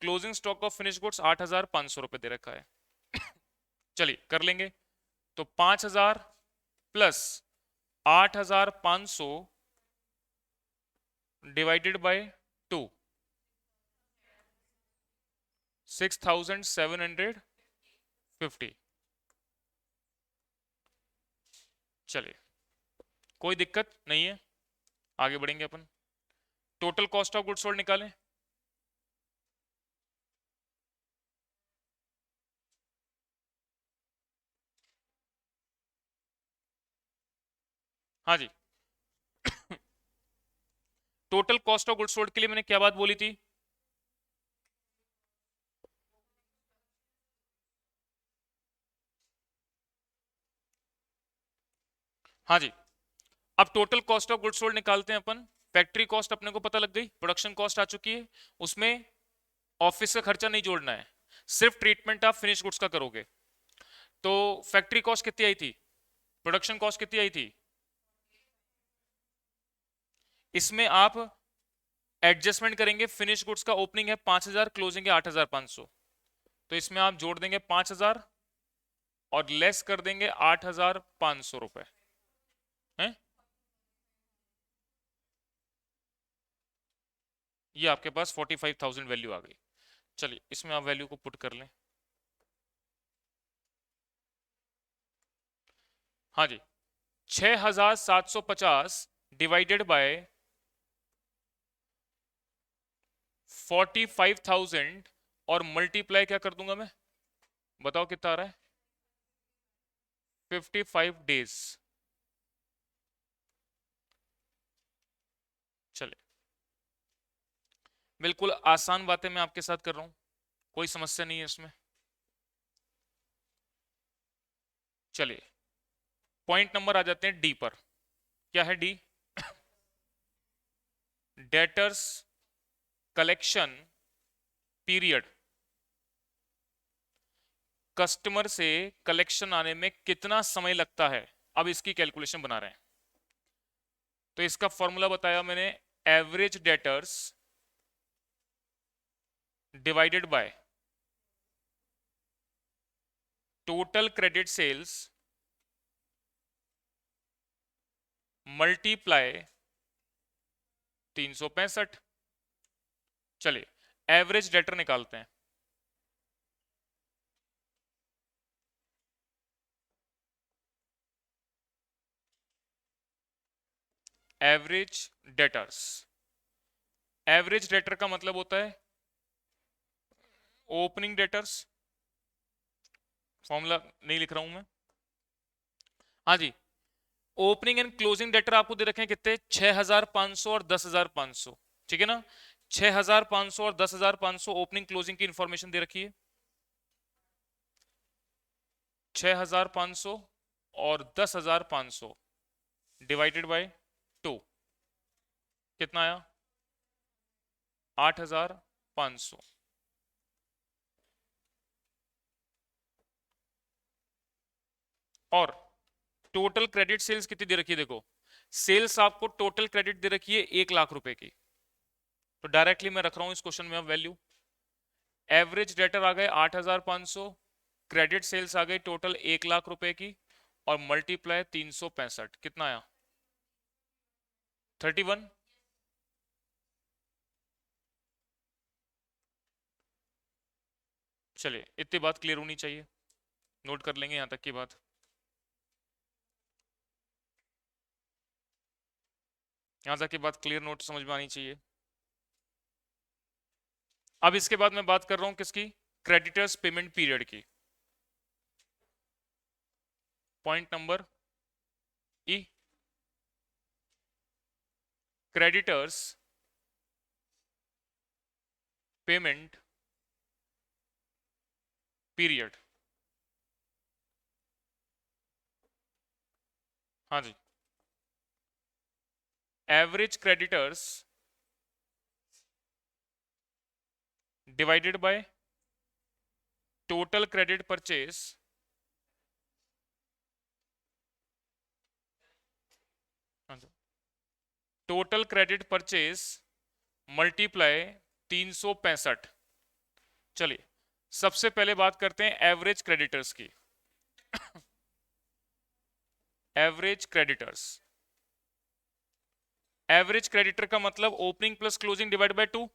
closing stock of finish goods 8,500 रुपए दे रखा है। चलिए कर लेंगे। तो 5,000 प्लस 8,500 डिवाइडेड बाय 2, 6,750। चलिए कोई दिक्कत नहीं है, आगे बढ़ेंगे अपन। Total cost of goods sold निकालें। हाँ जी, total cost of goods sold के लिए मैंने क्या बात बोली थी? हाँ जी, अब total cost of goods sold निकालते हैं अपन। फैक्ट्री कॉस्ट अपने को पता लग गई, प्रोडक्शन कॉस्ट आ चुकी है, उसमें ऑफिस का खर्चा नहीं जोड़ना है, सिर्फ ट्रीटमेंट आप फिनिश गुड्स का करोगे। तो फैक्ट्री कॉस्ट कितनी आई थी? प्रोडक्शन कॉस्ट कितनी आई थी? इसमें आप एडजस्टमेंट करेंगे, फिनिश गुड्स का ओपनिंग है 5,000, क्लोजिंग है 8,500, तो इसमें आप जोड़ देंगे 5,000 और लेस कर देंगे 8,500 रुपए हैं। ये आपके पास 45,000 वैल्यू आ गई। चलिए इसमें आप वैल्यू को पुट कर लें। हाँ जी, 6,750 डिवाइडेड बाय 45,000 और मल्टीप्लाई क्या कर दूंगा मैं? बताओ कितना आ रहा है? 55 डेज। चले, बिल्कुल आसान बातें मैं आपके साथ कर रहा हूं, कोई समस्या नहीं है इसमें। चलिए पॉइंट नंबर आ जाते हैं डी पर। क्या है D? Debtors collection period, customer से कलेक्शन आने में कितना समय लगता है, अब इसकी कैलकुलेशन बना रहे हैं। तो इसका फॉर्मूला बताया मैंने, average debtors divided by total credit sales multiply 365। चलिए एवरेज डेटर निकालते हैं। एवरेज डेटर्स, एवरेज डेटर का मतलब होता है ओपनिंग डेटर्स, फॉर्मूला नहीं लिख रहा हूं मैं, हाँ जी, ओपनिंग एंड क्लोजिंग डेटर आपको दे रखे हैं कितने, 6,500 और 10,500, ठीक है ना। 6,500 और 10,500 ओपनिंग क्लोजिंग की इंफॉर्मेशन दे रखी है। 6,500 और 10,500 डिवाइडेड बाय 2 कितना आया, 8,500। और टोटल क्रेडिट सेल्स कितनी दे रखी है, देखो सेल्स आपको टोटल क्रेडिट दे रखी है 1,00,000 रुपए की। तो डायरेक्टली मैं रख रहा हूं इस क्वेश्चन में अब वैल्यू, एवरेज डेटर आ गए 8,500, क्रेडिट सेल्स आ गई टोटल 1,00,000 रुपए की, और मल्टीप्लाई 365 कितना आया, 31। चलिए इतनी बात क्लियर होनी चाहिए, नोट कर लेंगे यहां तक की बात। यहां तक की बात क्लियर, नोट समझ में आनी चाहिए। अब इसके बाद मैं बात कर रहा हूं किसकी, क्रेडिटर्स पेमेंट पीरियड की। Point number E, creditors payment period. हाँ जी, average creditors divided by total credit purchase total credit purchase multiply 365। चलिए सबसे पहले बात करते हैं एवरेज क्रेडिटर्स की। एवरेज क्रेडिटर्स, एवरेज क्रेडिटर का मतलब opening plus closing divide by 2।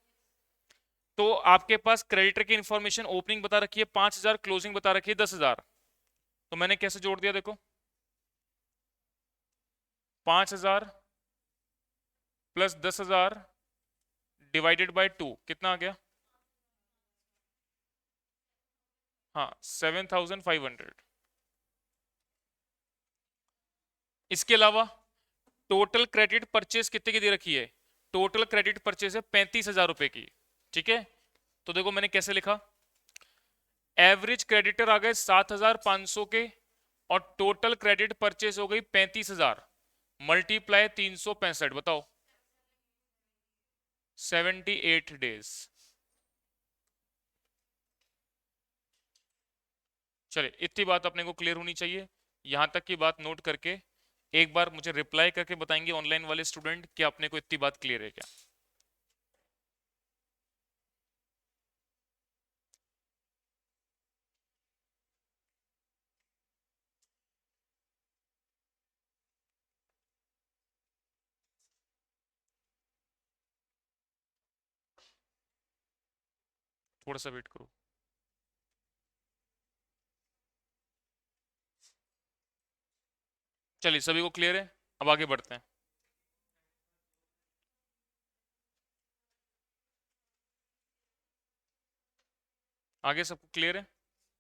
तो आपके पास क्रेडिटर की इंफॉर्मेशन ओपनिंग बता रखी है 5,000, क्लोजिंग बता रखी है 10,000। तो मैंने कैसे जोड़ दिया, देखो 5,000 प्लस 10,000 डिवाइडेड बाय 2 कितना आ गया, हाँ 7,500। इसके अलावा टोटल क्रेडिट परचेस कितने की दे रखी है, टोटल क्रेडिट परचेस है 35,000 रुपए की, ठीक है। तो देखो मैंने कैसे लिखा, एवरेज क्रेडिटर आ गए 7,500 के, और टोटल क्रेडिट परचेस हो गई 35,000, मल्टीप्लाई 365, बताओ 78 डेज। चलिए इतनी बात अपने को क्लियर होनी चाहिए, यहां तक की बात नोट करके एक बार मुझे रिप्लाई करके बताएंगे ऑनलाइन वाले स्टूडेंट कि अपने को इतनी बात क्लियर है क्या। थोड़ा सा वेट करो। चलिए सभी को क्लियर है, अब आगे बढ़ते हैं। आगे सबको क्लियर है,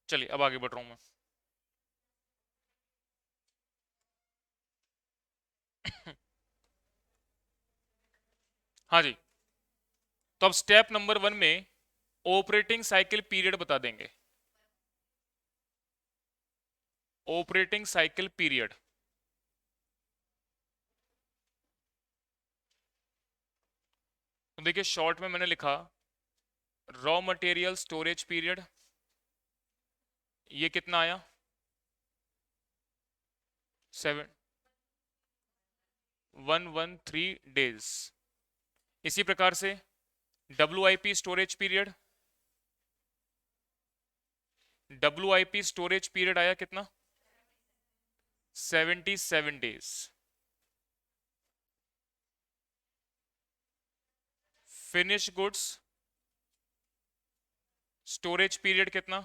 चलिए अब आगे बढ़ रहा हूं मैं। हाँ जी, तो अब स्टेप नंबर 1 में ऑपरेटिंग साइकिल पीरियड बता देंगे। ऑपरेटिंग साइकिल पीरियड, तो देखिए शॉर्ट में मैंने लिखा रॉ मटेरियल स्टोरेज पीरियड, ये कितना आया 7,113 डेज। इसी प्रकार से WIP storage period, WIP storage period आया कितना 77 days. Finish goods storage period कितना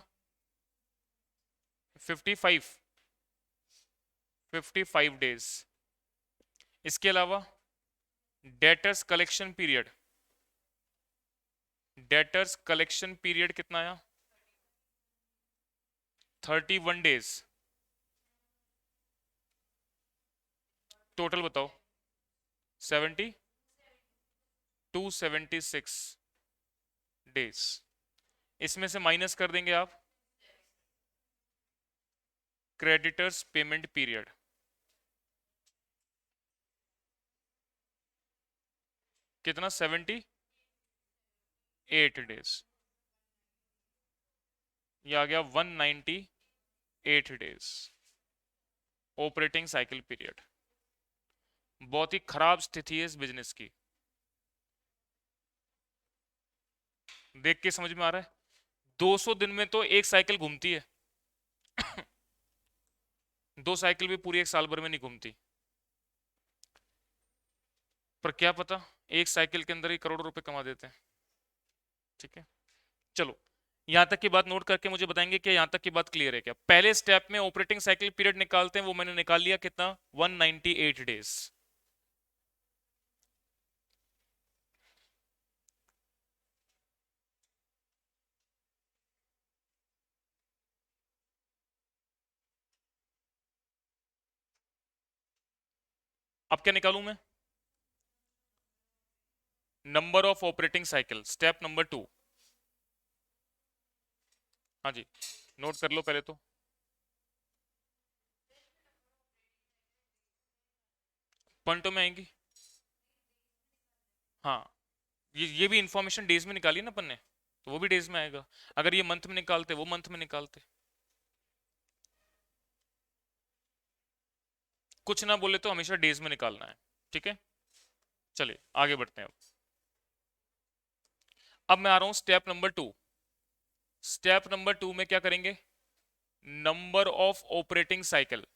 55 डेज। इसके अलावा debtors collection period, debtors collection period कितना आया 31 डेज। टोटल बताओ। 70, 276 डेज। इसमें से माइनस कर देंगे आप क्रेडिटर्स पेमेंट पीरियड। कितना? 78 डेज। ये आ गया 198 डेज ऑपरेटिंग साइकिल पीरियड। बहुत ही खराब स्थिति है इस बिजनेस की। देख के समझ में आ रहा है? 200 दिन में तो एक साइकिल घूमती है। दो साइकिल भी पूरी एक साल भर में नहीं घूमती। पर क्या पता, एक साइकिल के अंदर ही करोड़ों रुपए कमा देते हैं। ठीक है, चलो यहां तक की बात नोट करके मुझे बताएंगे कि यहां तक की बात क्लियर है क्या? पहले स्टेप में ऑपरेटिंग साइकिल पीरियड निकालते हैं, वो मैंने निकाल लिया। कितना? 198 डेज। अब क्या निकालूं मैं? Number of operating cycle, step number 2। हाँ जी, नोट कर लो पहले तो। पॉइंटों में आएंगी। हाँ, ये भी इंफॉर्मेशन डेज में निकाली ना अपन ने, तो वो भी डेज में आएगा। अगर ये मंथ में निकालते, वो मंथ में निकालते। कुछ ना बोले तो हमेशा डेज में निकालना है। ठीक है, चलिए आगे बढ़ते हैं। अब मैं आ रहा हूं स्टेप नंबर 2। स्टेप नंबर 2 में क्या करेंगे? Number of operating cycle.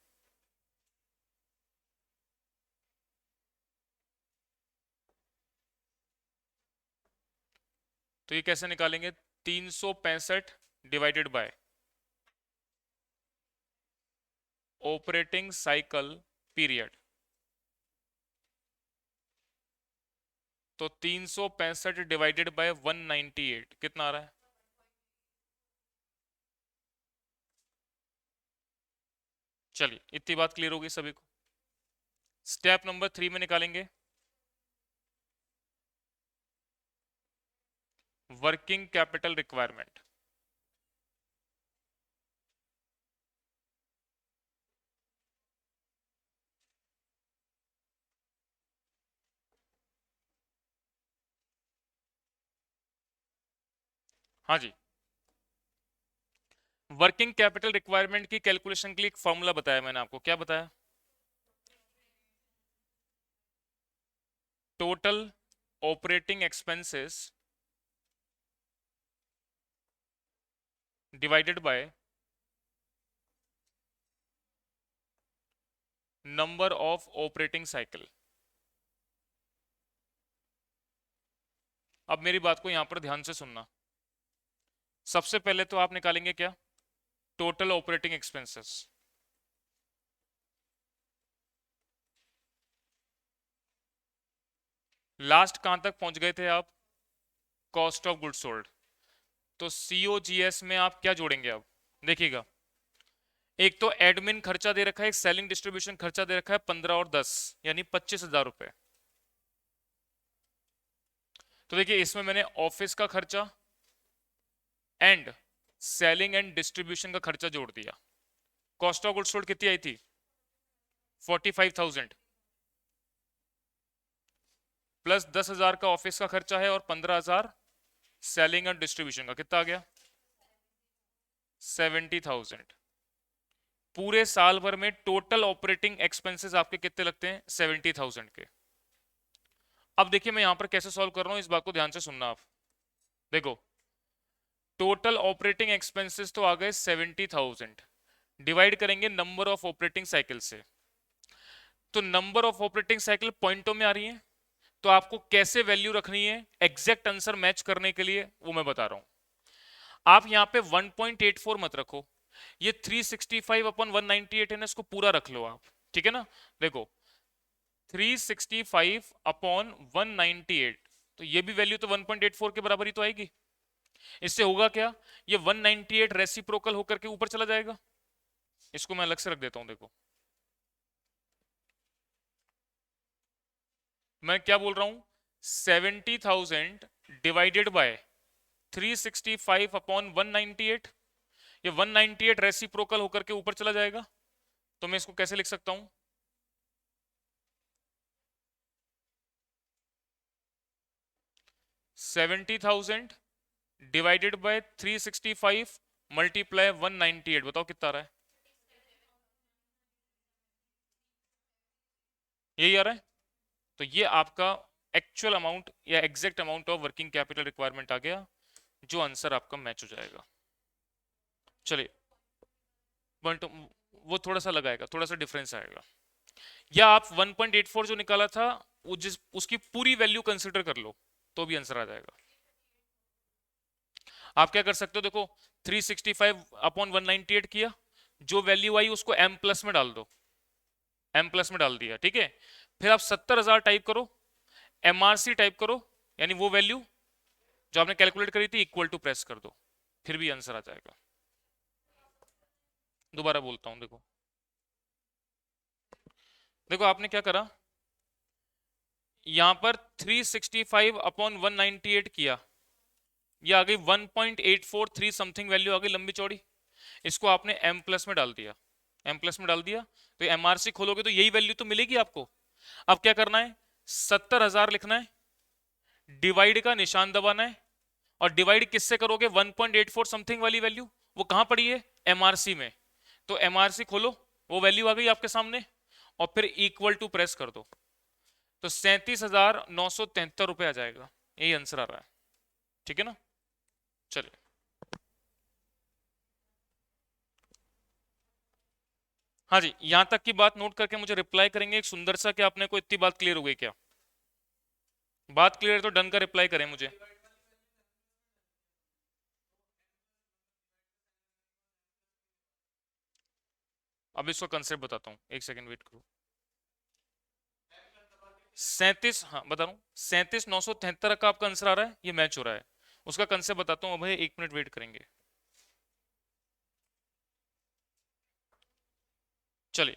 तो ये कैसे निकालेंगे? 365 divided by operating cycle period. तो 365 डिवाइडेड बाय 198 कितना आ रहा है? चलिए इतनी बात क्लियर होगी सभी को। स्टेप नंबर 3 में निकालेंगे वर्किंग कैपिटल रिक्वायरमेंट। हाँ जी, वर्किंग कैपिटल रिक्वायरमेंट की कैलकुलेशन के लिए एक फॉर्मूला बताया मैंने आपको। क्या बताया? Total operating expenses divided by number of operating cycle. अब मेरी बात को यहां पर ध्यान से सुनना। सबसे पहले तो आप निकालेंगे क्या? Total operating expenses. लास्ट कहां तक पहुंच गए थे आप? Cost of goods sold. तो सीओजीएस में आप क्या जोड़ेंगे अब? देखिएगा, एक तो एडमिन खर्चा दे रखा है, एक सेलिंग डिस्ट्रीब्यूशन खर्चा दे रखा है 15 और 10, यानी 25,000 रुपए। तो देखिए इसमें मैंने ऑफिस का खर्चा एंड सेलिंग एंड डिस्ट्रीब्यूशन का खर्चा जोड़ दिया। कॉस्ट ऑफ गुड्स सोल्ड कितनी आई थी? 45,000 प्लस 10,000 का ऑफिस का खर्चा है और 15,000 सेलिंग एंड डिस्ट्रीब्यूशन का। कितना आ गया? 70,000। पूरे साल भर में टोटल ऑपरेटिंग एक्सपेंसेस आपके कितने लगते हैं? 70,000 के। अब देखिए मैं यहां पर कैसे सॉल्व कर रहा हूं, इस बात को ध्यान से सुनना आप। देखो, टोटल ऑपरेटिंग एक्सपेंसेस तो आ गए 70,000, डिवाइड करेंगे नंबर ऑफ ऑपरेटिंग साइकिल से। तो नंबर ऑफ ऑपरेटिंग साइकिल पॉइंटों में आ रही है, तो आपको कैसे वैल्यू रखनी है एग्जैक्ट आंसर मैच करने के लिए, वो मैं बता रहा हूं। आप यहां पे 1.84 मत रखो, ये 365 अपॉन 198 है ना, इसको पूरा रख लो आप। ठीक है ना? देखो 365 अपॉन 198, तो ये भी वैल्यू तो 1.84 के बराबर ही तो आएगी। इससे होगा क्या? ये 198 रेसिप्रोकल होकर के ऊपर चला जाएगा। इसको मैं अलग से रख देता हूं। देखो मैं क्या बोल रहा हूं, 70,000 डिवाइडेड बाय 365 अपॉन 198। ये 198 रेसिप्रोकल होकर के ऊपर चला जाएगा, तो मैं इसको कैसे लिख सकता हूं, 70,000 डिवाइडेड बाय 365 मल्टीप्लाई 198, बताओ कितना आ रहा है, यही आ रहा है। तो ये आपका एक्चुअल अमाउंट या exact amount of working capital requirement आ गया, जो आंसर आपका मैच हो जाएगा। चलिए पॉइंट वो थोड़ा सा लगाएगा, थोड़ा सा डिफरेंस आएगा। या आप 1.84 जो निकाला था वो जिस उसकी पूरी वैल्यू कंसिडर कर लो तो भी आंसर आ जाएगा। आप क्या कर सकते हो, देखो 365 अपॉन 198 किया, जो वैल्यू आई उसको m प्लस में डाल दो, m प्लस में डाल दिया, ठीक है। फिर आप 70,000 टाइप करो, MRC टाइप करो, यानी वो वैल्यू जो आपने कैलकुलेट करी थी इक्वल टू प्रेस कर दो, फिर भी आंसर आ जाएगा। दोबारा बोलता हूं, देखो देखो आपने क्या करा, यहां पर 365 अपॉन 198 किया, ये आ गई 1.843 समथिंग वैल्यू आ गई लंबी चौड़ी, इसको आपने m प्लस में डाल दिया, m प्लस में डाल दिया, तो MRC खोलोगे तो यही वैल्यू तो मिलेगी आपको। अब क्या करना है, 70,000 लिखना है, डिवाइड का निशान दबाना है, और डिवाइड किससे करोगे, 1.84 समथिंग वाली वैल्यू, वो कहां पड़ी है, MRC में। तो MRC खोलो, वो वैल्यू आ गई आपके सामने, और फिर इक्वल टू प्रेस कर दो, तो 37,973 रुपए आ जाएगा, यही आंसर आ रहा है, ठीक है ना। चलिए हाँ जी, यहां तक की बात नोट करके मुझे रिप्लाई करेंगे एक सुंदर सा, कि आपने को इतनी बात क्लियर हो गई क्या, बात क्लियर है तो डन का रिप्लाई करें मुझे। अब इसका कंसेप्ट बताता हूँ, एक सेकंड वेट करो। 37, हाँ बता रहा हूँ, 37,973 का आपका आंसर आ रहा है, ये मैच हो रहा है। उसका कंसेप्ट बताता हूँ, भाई 1 मिनट वेट करेंगे। चलिए